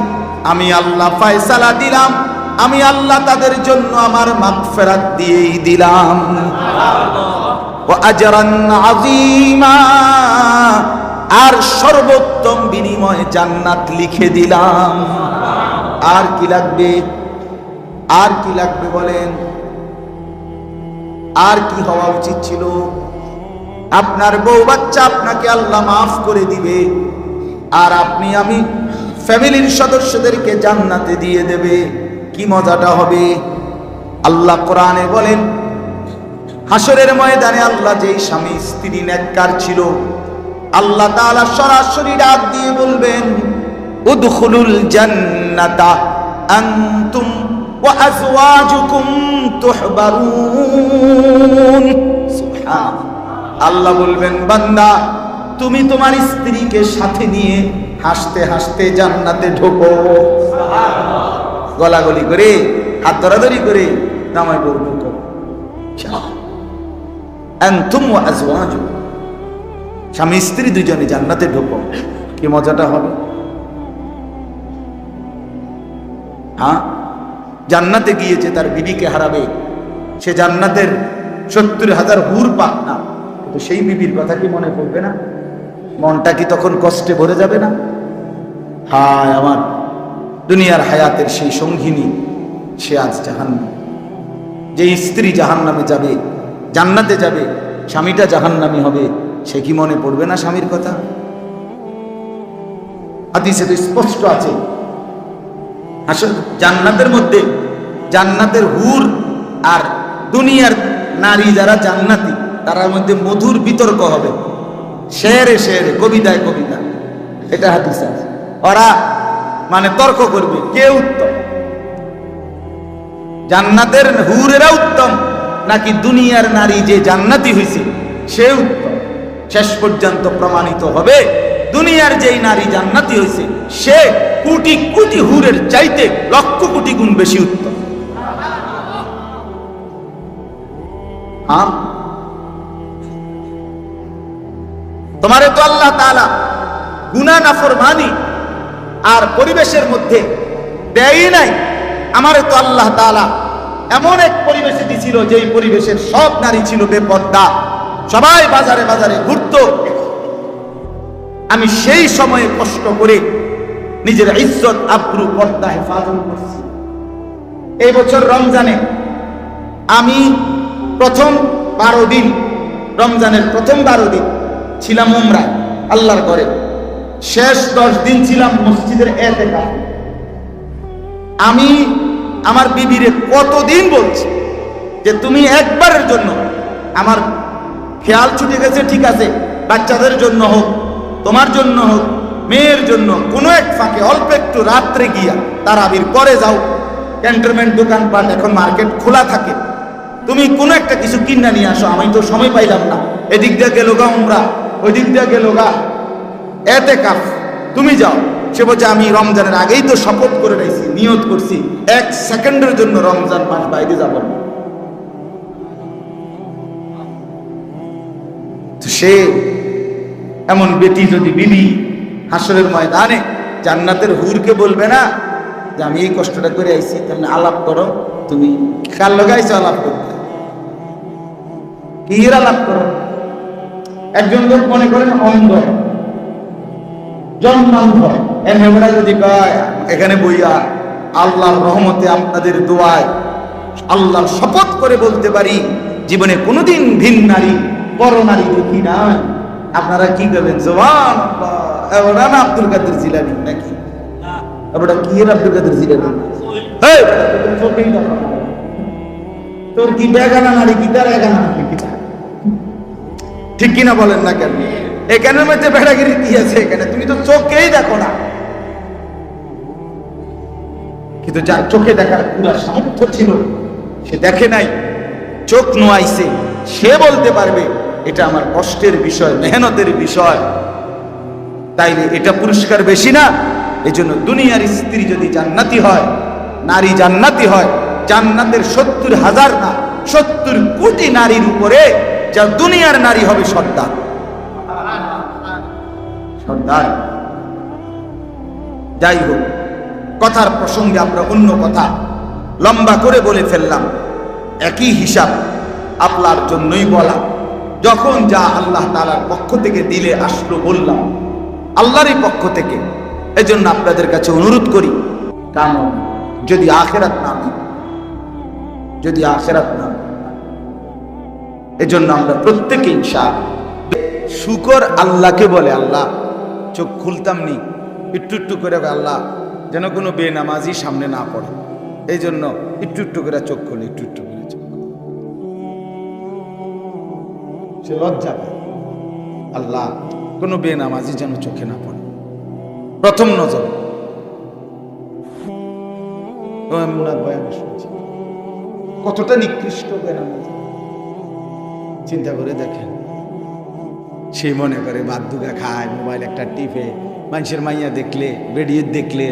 আমি আল্লাহ ফয়সালা দিলাম, আমি আল্লাহ তাদের জন্য আমার মাগফিরাত দিয়েই দিলাম। ওয়া আজরান আযীমা, আর সর্বোত্তম বিনিময়ে জান্নাত লিখে দিলাম। আর কি লাগবে? আর কি লাগবে বলেন? আর কি হওয়া উচিত ছিল? আপনার বউ বাচ্চা আপনাকে আল্লাহ মাফ করে দিবে, আর আপনি আমি ফ্যামিলির সদস্যদেরকে জান্নাতে দিয়ে দেবে। কি মজাটা হবে! আল্লাহ কোরআনে বলেন হাসরের ময়দানে আল্লাহ যেই স্বামী স্ত্রী নেককার ছিল, আল্লাহ তাআলা সরাসরি ডাক দিয়ে বলবেন উদখুলুল জান্নাতা আনতুম ওয়া আজওয়াজুকুম তুহবারুন। সুবহানাল্লাহ। আল্লাহ বলবেন বান্দা তুমি তোমার স্ত্রীকে সাথে নিয়ে হাসতে হাসতে জান্নাতে ঢোকো। গলাগলি করে, হাত ধরাধরি করে নামায় পড়ো, ঢোকো। আনতুম ওয়া আজওয়াজুকুম, স্বামী স্ত্রী দুজনে জান্নাতে ঢোকো। কি মজাটা হবে! হ্যাঁ, জান্নাতে গিয়েছে তার বিবিকে হারাবে, সে জান্নাতের 70,000 হুর পাক না, তো সেই বিবির কথা কি মনে পড়বে না? মনটা কি তখন কষ্টে ভরে যাবে না? হায় আমার দুনিয়ার হায়াতের সেই সঙ্গিনী, সে আজ জাহান্নামে। যে স্ত্রী জাহান্নামে যাবে, জান্নাতে যাবে, স্বামীটা জাহান্নামী হবে, সে কি মনে পড়বে না স্বামীর কথা? হাদিসে তো স্পষ্ট আছে, আসলে জান্নাতের মধ্যে জান্নাতের হুর আর দুনিয়ার নারী যারা জান্নাতি, তার মধ্যে মধুর বিতর্ক হবে, শেরে শেরে, কবিতায় কবিতা। এটা হাদিস আছে। ওরা মানে তর্ক করবে কে উত্তম, জান্নাতের হুরেরা উত্তম নাকি দুনিয়ার নারী যে জান্নাতি হয়েছে সে উত্তম। শেষ পর্যন্ত প্রমাণিত হবে দুনিয়ার যেই নারী জান্নাতি হয়েছে সে কোটি কোটি হুরের চাইতে লক্ষ কোটি গুণ বেশি উত্তম। তোমারে তো আল্লাহ তাআলা গুনাহ নাফরমানি আর পরিবেশের মধ্যে দেয়ই নাই, আমারে তো আল্লাহ তাআলা এমন এক পরিবেশে দিছিল যেই পরিবেশের সব নারী ছিল বেপর্দা, সবাই বাজারে বাজারে ঘুরতো। আমি সেই সময়ে কষ্ট করে নিজের ইজ্জত আব্রু পর্দা হেফাজত করছি। এই বছর রমজানে আমি প্রথম 12 দিন, রমজানের প্রথম 12 দিন ছিলাম উমরায় আল্লাহর ঘরে, শেষ 10 দিন ছিলাম মসজিদের ইতিকাফ। আমি আমার বিবিরে কতদিন বলছি যে তুমি একবারের জন্য, আমার খেয়াল ছুটে গেছে ঠিক আছে, বাচ্চাদের জন্য হোক, তোমার জন্য হোক, মেয়ের জন্য কোনো এক ফাঁকে অল্প একটু রাত্রে গিয়া তারাবির পরে যাও, ক্যান্টনমেন্ট দোকানপাট এখন মার্কেট খোলা থাকে, তুমি কোনো একটা কিছু কিনা নিয়ে আসো। আমি তো সময় পাইলাম না, এদিক দিয়ে গেল গা উমরা, ওই দিক দিয়ে গেল গা ইতিকাফ, তুমি যাও। সে বলছে আমি রমজানের আগেই তো শপথ করে রাখছি, নিয়ত করছি 1 সেকেন্ডের জন্য রমজান মাস বাইরে যাব না। সে এমন বেটি যদি বিবি হাসরের ময়দানে জান্নাতের হুরকে বলবে না যে আমি এই কষ্টটা করে আইছি, তেমনি আলাপ করো, তুমি কার লগে আইছো আলাপ করতে, কি আলাপ করো। একজন লোক মনে করেন অন্ধ, জন্মান্ধ, এমরা যদি কয় এখানে বইয়া আল্লাহর রহমতে আপনাদের দোয়ায় আল্লাহর শপথ করে বলতে পারি জীবনে কোনোদিন ভিন নারী পর নারী দেখি না, আপনারা কি করবেন? সুবহানাল্লাহ। এবারে না আব্দুল কাদের জিলানী নাকি? এবারে কি এর আব্দুল কাদের জিলানী? এই তোর কি বেগানা নারী কি তার এগানা নারী কি? ঠিক কিনা বলেন না কেন? এখানের মধ্যে বেড়াগিরি কি আছে এখানে? তুমি তো চোখেই দেখো না। কিন্তু যার চোখে দেখার পুরো সামর্থ্য ছিল সে দেখে নাই, চোখ নোয়াইছে, সে বলতে পারবে এটা আমার কষ্টের বিষয়, মেহনতের বিষয়। তাইলে এটা পুরস্কার বেশি না? এজন্য দুনিয়ার স্ত্রী যদি জান্নাতি হয়, নারী জান্নাতি হয়, জান্নাতের 70,000 না 70 কোটি নারীর উপরে যা দুনিয়ার নারী হবে সর্দার। সর্দার। যাই হোক, কথার প্রসঙ্গে আমরা অন্য কথা লম্বা করে বলে ফেললাম। একই হিসাব আপনার জন্যই বলা, যখন যা আল্লাহ তাআলার পক্ষ থেকে দিলে আসলো বললাম আল্লাহরই পক্ষ থেকে। এজন্য আপনাদের কাছে অনুরোধ করি, কারণ যদি আখিরাত না, যদি আখিরাত না, এজন্য আমরা প্রত্যেকে ইনশাআল্লাহ শুকর আল্লাহকে বলে, আল্লাহ চোখ খুলতাম নি, একটু একটু করে আল্লাহ যেন কোনো বেনামাজি সামনে না পড়ে, এই জন্য একটু একটু করে চোখ খুলে, একটু একটু করে চোখ, সে লজ্জা পায়। আল্লাহ কোনো বেনামাজি যেন চোখে না পড়ে প্রথম নজর। কতটা নিকৃষ্ট বেনামাজি চিন্তা করে দেখেন। সে মনে করে ভাত দুগা খায়, মোবাইল একটা টিপে, মানুষের মাইয়া দেখলে, বেডিয়ে দেখলে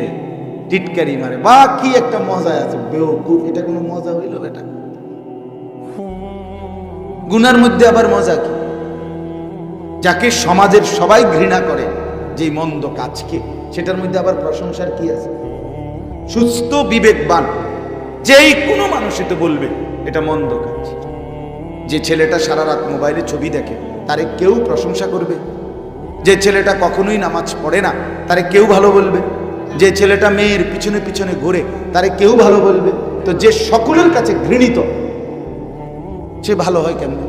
টিটকারি মারে, বা কি একটা মজা আছে। বেওকুফ, এটা কোনো মজা হইল বেটা? গুনার মধ্যে আবার মজা কি? যাকে সমাজের সবাই ঘৃণা করে, যে মন্দ কাজকে, সেটার মধ্যে আবার প্রশংসার কি আছে? সুস্থ বিবেকবান যেই কোনো মানুষই তো বলবে এটা মন্দ কাজ। যে ছেলেটা সারা রাত মোবাইলে ছবি দেখে তারে কেউ প্রশংসা করবে? যে ছেলেটা কখনোই নামাজ পড়ে না তারে কেউ ভালো বলবে? যে ছেলেটা মেয়ের পিছনে পিছনে ঘুরে তারে কেউ ভালো বলবে? তো যে সকলের কাছে ঘৃণিত, সে ভালো হয় কেমনে?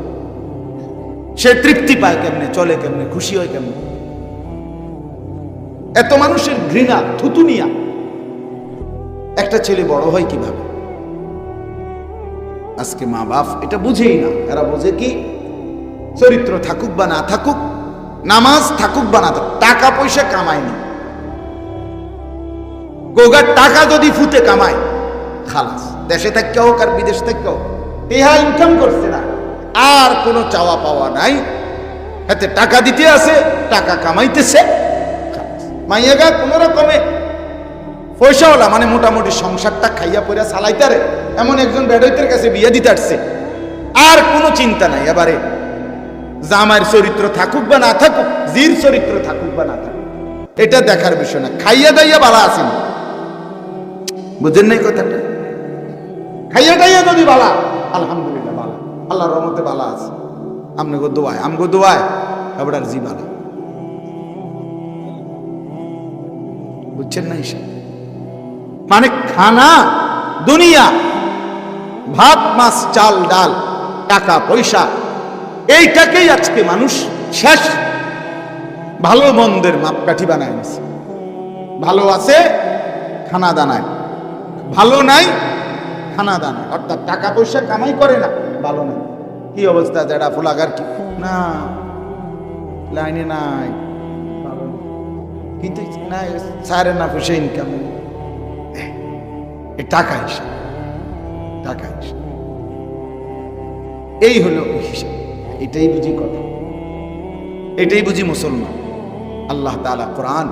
সে তৃপ্তি পায় কেমনে? চলে কেমনে? খুশি হয় কেমনে? এত মানুষের ঘৃণা, থুতুনিয়া, একটা ছেলে বড় হয় কিভাবে? আজকে মা বাপ এটা বুঝেই না। এরা বোঝে কি? চরিত্র থাকুক বা না থাকুক, নামাজ থাকুক বা না থাকুক, টাকা পয়সা কামায়নি, গোগার টাকা যদি ফুটে কামায় খালাস, দেশে থাকতে হোক আর বিদেশ থাকতে হোক, টেহা ইনকাম করছে না, আর কোনো চাওয়া পাওয়া নাই, হাতে টাকা দিতে আছে, টাকা কামাইতেছে, মাইয়াগা কোন রকমে পয়সাওয়ালা, মানে মোটামুটি সংসারটা খাইয়া পড়া চালাইতারে এমন একজন বেডইতের কাছে বিয়ে দিতে আসছে, আর কোনো চিন্তা নাই। এবারে জামাইয়ের চরিত্র থাকুক বা না থাকুক, জির চরিত্র থাকুক বা না থাকুক, এটা দেখার বিষয় না। খাইয়া দাইয়া বালা আসেন, বুঝেন নাই কথাটা? খাইয়া দাইয়া যদি বালা, আলহামদুলিল্লাহ বালা, আল্লাহর রহমতে বালা আছে, আমগো দোয়ায় এবার জি বালা, বুঝছেন না? হিসাব মানে খানা, দুনিয়া, ভাত মাছ চাল ডাল, টাকা পয়সা, এইটাকেই আজকে মানুষ শেষ ভালো মন্দের মাপকাঠি বানায় নিছে। ভালো আছে খানা দানায়, ভালো নাই খানা দানায়, অর্থাৎ টাকা পয়সা কামাই করে না, ভালো নাই। কি অবস্থা? যারা ফুলাগার কি না লাইনে নাই, কিন্তু না সারে না পয়সা ইনকাম, টাকা হিসাব, টাকা হিসাব, এই হলো হিসাব। এটাই বুঝি কথা, এটাই বুঝি মুসলমান। আল্লাহ তাআলা কোরআন,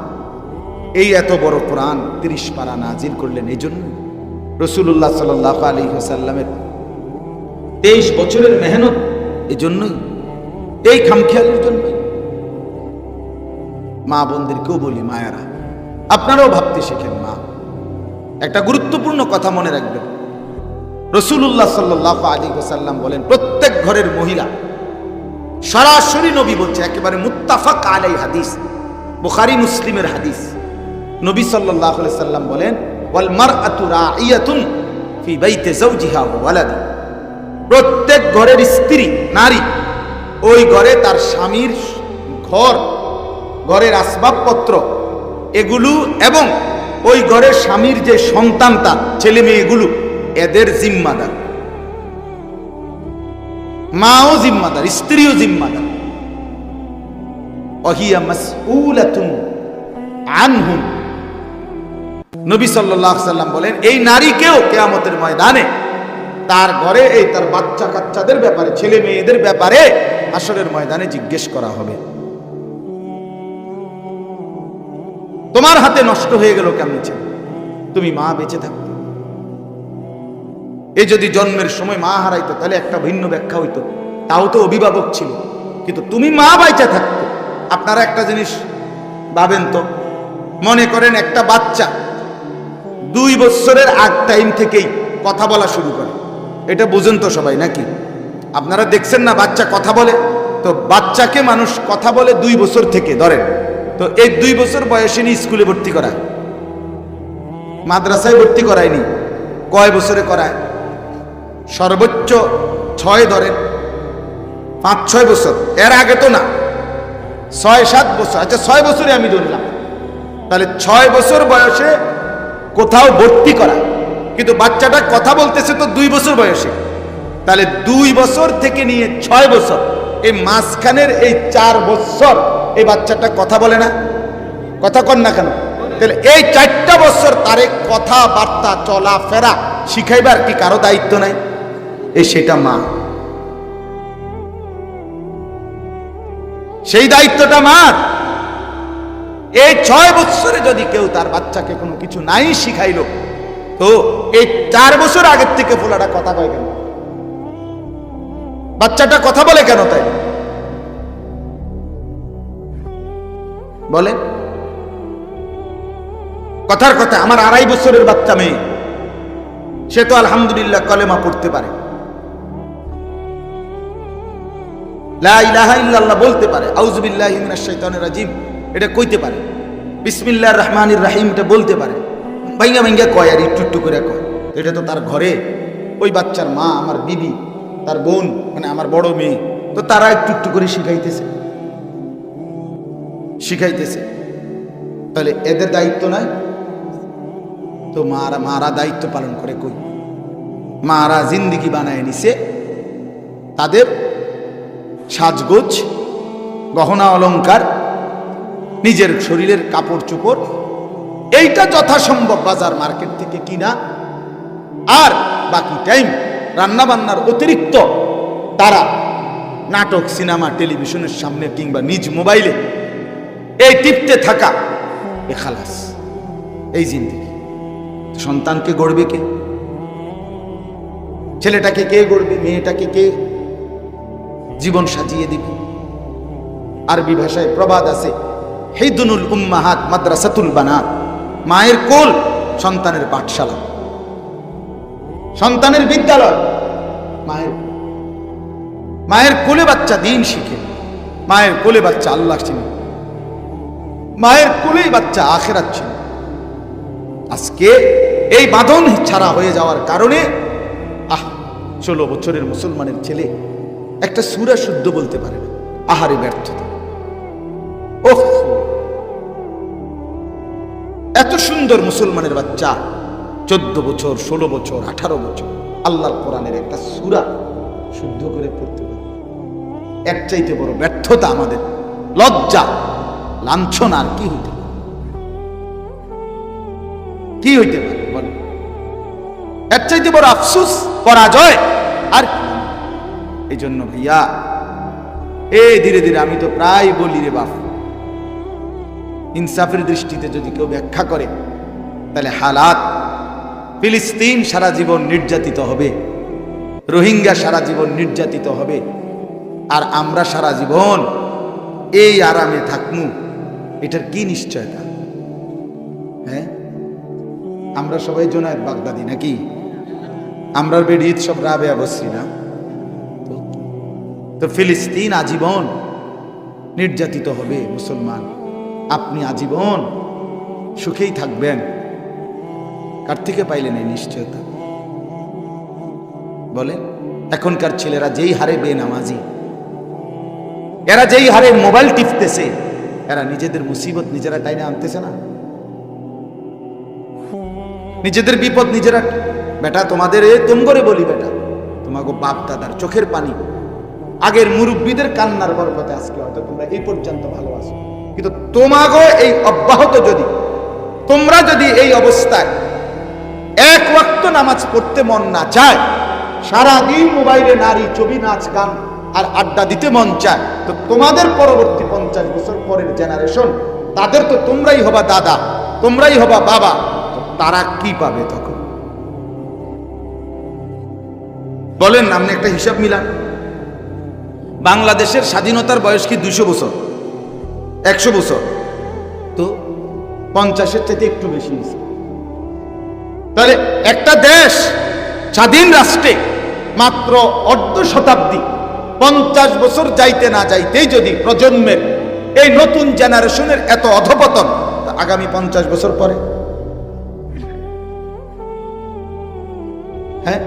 এই এত বড় কোরআন 30 পারা নাজিল করলেন এই জন্য। রাসূলুল্লাহ সাল্লাল্লাহু আলাইহি ওয়াসাল্লামের 23 বছরের মেহনত এই জন্যই, এই খামখেয়ালির জন্য। মা বোনদেরকেও বলি, মায়েরা আপনারাও ভাবতে শেখেন। মা, একটা গুরুত্বপূর্ণ কথা মনে রাখবেন, রাসূলুল্লাহ সাল্লাল্লাহু আলাইহি ওয়াসাল্লাম বলেন, প্রত্যেক ঘরের মহিলা, সরাসরি নবী বলছে, একেবারে মুত্তাফাক আলাই হাদিস, বুখারী মুসলিমের হাদিস, নবী সাল্লাল্লাহু আলাইহি ওয়াসাল্লাম বলেন, ওয়াল মারআতু রাঈয়াতুন ফি বাইতি যাওজিহা ওয়া ওয়ালাদি, প্রত্যেক ঘরের স্ত্রী, নারী, ওই ঘরে তার স্বামীর ঘর, ঘরের আসবাবপত্র এগুলো, এবং ওই ঘরের স্বামীর যে সন্তান, তার ছেলে মেয়ে, এগুলো এদের জিম্মাদার। মাও জিম্মাদার, স্ত্রীও জিম্মাদার। ওয়াহিয়া মাসউলাতুন আনহুম, নবী সাল্লাল্লাহু আলাইহি ওয়াসাল্লাম বলেন, এই নারীকেও কিয়ামতের ময়দানে তার ঘরে এই তার বাচ্চা কাচ্চাদের ব্যাপারে, ছেলে মেয়েদের ব্যাপারে হাসরের ময়দানে জিজ্ঞেস করা হবে। তোমার হাতে নষ্ট হয়ে গেল কেমন ছিল, তুমি মা বেঁচে থাকতে। এই যদি জন্মের সময় মা হারাইতো তাহলে একটা ভিন্ন ব্যাখ্যা হইতো, তাও তো অভিভাবক ছিল, কিন্তু তুমি মা বেঁচে থাকতো। আপনারা একটা জিনিস ভাবেন তো, মনে করেন একটা বাচ্চা 2 বছরের আগ টাইম থেকেই কথা বলা শুরু করে, এটা বুঝেন তো সবাই নাকি? আপনারা দেখছেন না বাচ্চা কথা বলে? তো বাচ্চাকে মানুষ কথা বলে 2 বছর থেকে, ধরেন তো এই 2 বছর বয়সে নিয়ে স্কুলে ভর্তি করায়, মাদ্রাসায় ভর্তি করায়নি, কয় বছরে করায়? সর্বোচ্চ 6, ধরেন 5-6 বছর, এর আগে তো না, 6-7 বছর। আচ্ছা 6 বছরে আমি ধরলাম, তাহলে 6 বছর বয়সে কোথাও ভর্তি করা, কিন্তু বাচ্চাটা কথা বলতেছে তো 2 বছর বয়সে, তাহলে 2 বছর থেকে নিয়ে 6 বছর, এই মাঝখানের এই 4 বছর এই বাচ্চাটা কথা বলে না? কথা কন না কেন? তাহলে এই 4টা বছর তারে কথাবার্তা চলাফেরা শিখাইবার কি কারো দায়িত্ব নাই? এই সেটা মা, সেই দায়িত্বটা মার। এই 6 বছরে যদি কেউ তার বাচ্চাকে কোনো কিছু নাই শিখাইলো, তো এই 4 বছর আগের থেকে ফোলাটা কথা কয় কেন? বাচ্চাটা কথা বলে কেন? তাই বলে কথার কথা। আমার 2.5 বছরের বাচ্চা মেয়ে, সে তো আলহামদুলিল্লাহ কলেমা পড়তে পারে, লা ইলাহা ইল্লাল্লাহ বলতে পারে, আউযু বিল্লাহি মিনাশ শাইতানির রাজিম এটা কইতে পারে, বিসমিল্লাহির রহমানির রহিম এটা বলতে পারে, ভাইঙ্গা ভাইঙ্গা কয় আর একটু একটু করে কয়। এটা তো তার ঘরে ওই বাচ্চার মা, আমার বিবি, তার বোন, মানে আমার বড় মেয়ে, তো তারা একটু একটু করে শিখাইতেছে। তাহলে এদের দায়িত্ব নাই? তো মারা দায়িত্ব পালন করে কই? মারা জিন্দিগি বানায় নিছে, তাদের সাজগোজ, গহনা অলংকার, নিজের শরীরের কাপড় চোপড়, এইটা যথাসম্ভব বাজার মার্কেট থেকে কিনা, আর বাকি টাইম রান্না বান্নার অতিরিক্ত তারা নাটক, সিনেমা, টেলিভিশনের সামনে কিংবা নিজ মোবাইলে এই টিপতে থাকা, এ খালাস। এই জিন্দিগি সন্তানকে গড়বে কে? ছেলেটাকে কে গড়বে? মেয়েটাকে কে জীবন সাজিয়ে দিবে? আরবি ভাষায় প্রবাদ আছে, হিদুনুল উম্মাহাত মাদ্রাসাতুল বানাত, মায়ের কোল সন্তানের পাঠশালা, সন্তানের বিদ্যালয়। মায়ের কোলে বাচ্চা দিন শিখে, মায়ের কোলে বাচ্চা আল্লাহ চিনে, মায়ের কোলেই বাচ্চা আখিরাত চিনে। আজকে এই বাঁধন ছাড়া হয়ে যাওয়ার কারণে 16 বছরের মুসলমানের ছেলে একটা সূরা শুদ্ধ বলতে পারে না, আহারে ব্যর্থতা। ওহ, এত সুন্দর মুসলমানের বাচ্চা 14 বছর, 16 বছর, 18 বছর আল্লাহর কোরআনের একটা সূরা শুদ্ধ করে পড়তে পারে। এর চাইতে বড় ব্যর্থতা, আমাদের লজ্জা, লাঞ্ছনা আর কি হইতে পারে? কি হইতে পারে বলেন? এর চাইতে বড় আফসোস, পরাজয় আর কি? এই জন্য ভাইয়া, ধীরে ধীরে আমি তো প্রায় বলি রে বাপ, ইনসাফের দৃষ্টিতে যদি কেউ ব্যাখ্যা করে, তাহলে হালাত, ফিলিস্তিন সারা জীবন নির্যাতিত হবে, রোহিঙ্গা সারা জীবন নির্যাতিত হবে, আর আমরা সারা জীবন এই আরামে থাকমু, এটার কি নিশ্চয়তা? হ্যাঁ, আমরা সবাই জোনায়েদ বাগদাদি নাকি? আমরা বেডিত সব রাবেয়া বসরি না? তো ফিলিস্তিন আজীবন নির্যাতিত হবে মুসলমান, আপনি আজীবন সুখেই থাকবেন, কার থেকে পাইলেন এই নিশ্চয়তা? বলেন, এখনকার ছেলেরা যেই হারে বেনামাজি, এরা যেই হারে মোবাইল টিপতেছে, এরা নিজেদের মুসিবত নিজেরা টাইনে আনতেছে না? নিজেদের বিপদ নিজেরা। বেটা তোমাদের তুম করে বলি, বেটা তোমাকে বাপ দাদার চোখের পানি, আগের মুরব্বীদের কান্নার বরকতে আজকে হয়তো তোমরা এই পর্যন্ত ভালো আছো, কিন্তু তোমাকে এই অব্যাহত যদি তোমরা যদি এই অবস্থায় এক ওয়াক্ত নামাজ পড়তে মন না চায়, সারাদিন মোবাইলে নারী ছবি নাচ গান আর আড্ডা দিতে মন চায়, তো তোমাদের পরবর্তী 50 বছর পরের জেনারেশন, তাদের তো তোমরাই হবা দাদা, তোমরাই হবা বাবা, তো তারা কি পাবে তখন? বলেন, আপনি একটা হিসাব মিলান। বাংলাদেশের স্বাধীনতার বয়স কি 200 বছর, 100 বছর? তো 50-এর চাইতে একটু বেশি হয়েছে। তাহলে একটা দেশ স্বাধীন রাষ্ট্রে মাত্র অর্ধ শতাব্দী, 50 বছর যাইতে না যাইতেই যদি প্রজন্মের এই নতুন জেনারেশনের এত অধপতন, আগামী 50 বছর পরে, হ্যাঁ,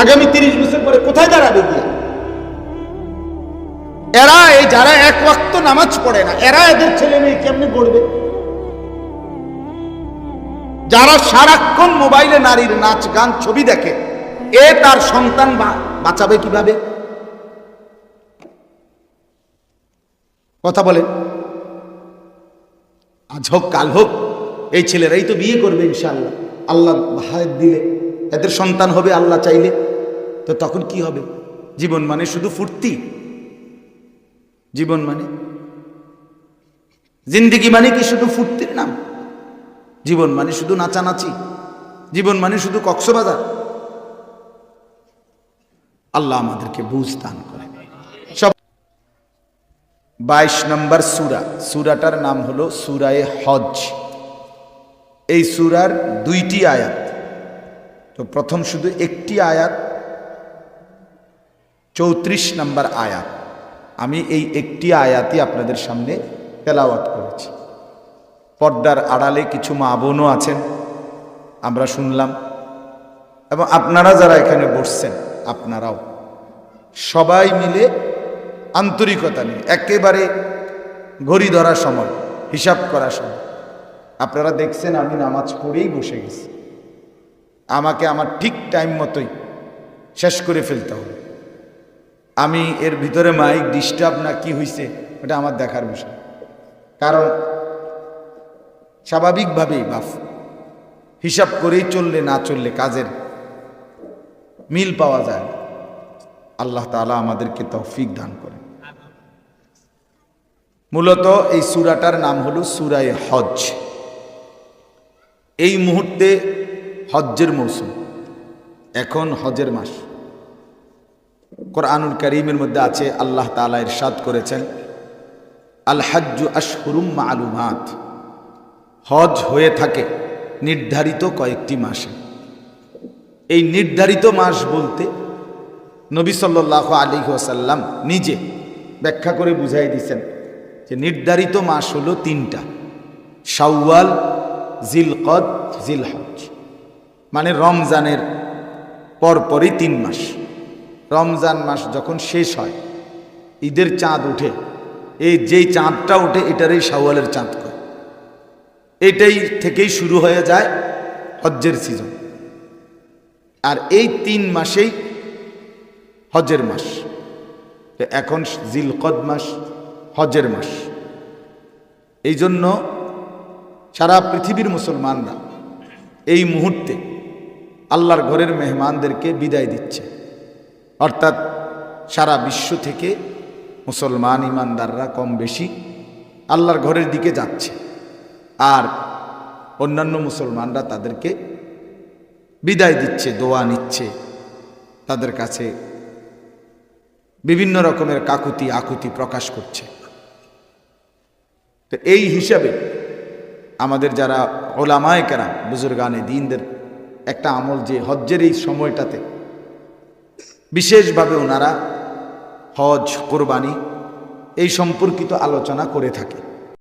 আগামী 30 বছর পরে কোথায় দাঁড়াবে গিয়া? এরা এই যারা এক ওয়াক্ত নামাজ পড়ে না, এরা এদের ছেলে মেয়ে কেমনে পড়বে? যারা সারাক্ষণ মোবাইলে নারীর নাচ গান ছবি দেখে, এ তার সন্তান বাঁচাবে কিভাবে? কথা বলেন। আজ হোক কাল হোক এই ছেলেরাই তো বিয়ে করবে ইনশাআল্লাহ, আল্লাহ হায়াত দিলে এদের সন্তান হবে আল্লাহ চাইলে। তো তখন কি হবে? জীবন মানে শুধু ফুর্তি? জীবন মানে, জিন্দিগি মানে কি শুধু ফুর্তির নাম? জীবন মানে শুধু নাচানাচি? জীবন মানে শুধু কক্সবাজার? আল্লাহ আমাদেরকে বুঝ দান করে। সব 22 নম্বর সূরা, সূরাটার নাম হলো সূরায়ে হজ। এই সূরার 2টি আয়াত। তো প্রথম শুধু একটি আয়াত, 34 নম্বর আয়াত, আমি এই একটি আয়াতই আপনাদের সামনে তেলাওয়াত করেছি। পর্দার আড়ালে কিছু মা বোনও আছেন, আমরা শুনলাম, এবং আপনারা যারা এখানে বসছেন আপনারাও সবাই মিলে আন্তরিকতা নিয়ে একেবারে ঘড়ি ধরার সময়, হিসাব করার সময়, আপনারা দেখছেন আমি নামাজ পড়েই বসে গেছি, আমাকে আমার ঠিক টাইম মতোই শেষ করে ফেলতে হবে। আমি এর ভিতরে মাইক ডিস্টার্ব না কি হয়েছে ওটা আমার দেখার বিষয়, কারণ স্বাভাবিকভাবেই বাফ হিসাব করেই চললে না চললে কাজের মিল পাওয়া যায় না। আল্লাহ তাআলা আমাদেরকে তৌফিক দান করেন। মূলত এই সূরাটার নাম হলো সূরায়ে হজ। এই মুহূর্তে হজ্জের মৌসুম, এখন হজের মাস। কোরআনুল কারীমের মধ্যে আছে, আল্লাহ তাআলা ইরশাদ করেছেন, আল হাজ্জু আশহুরুম মা'লুমাত, হজ হয়ে থাকে নির্ধারিত কয়েকটি মাসে। এই নির্ধারিত মাস বলতে নবী সাল্লাল্লাহু আলাইহি ওয়াসাল্লাম নিজে ব্যাখ্যা করে বুঝাই দিয়েছেন যে নির্ধারিত মাস হলো 3টা, শাওয়াল, জিলকদ, জিলহজ। মানে রমজানের পরপরই 3 মাস। রমজান মাস যখন শেষ হয়, ঈদের চাঁদ উঠে, এই যেই চাঁদটা উঠে এটারই শাওয়ালের চাঁদ কয়, এটাই থেকেই শুরু হয়ে যায় হজ্জের সিজন। আর এই 3 মাসেই হজের মাস। এখন জিলকদ মাস, হজের মাস। এই জন্য সারা পৃথিবীর মুসলমানরা এই মুহূর্তে আল্লাহর ঘরের মেহমানদেরকে বিদায় দিচ্ছে, অর্থাৎ সারা বিশ্ব থেকে মুসলমান ইমানদাররা কম বেশি আল্লাহর ঘরের দিকে যাচ্ছে, আর অন্যান্য মুসলমানরা তাদেরকে বিদায় দিচ্ছে, দোয়া নিচ্ছে, তাদের কাছে বিভিন্ন রকমের কাকুতি আকুতি প্রকাশ করছে। তো এই হিসাবে আমাদের যারা ওলামায়ে কেরাম বুজুর্গানে দ্বীনদের একটা আমল যে হজ্জের এই সময়টাতে বিশেষভাবে ওনারা হজ কোরবানি এই সম্পর্কিত আলোচনা করে থাকে।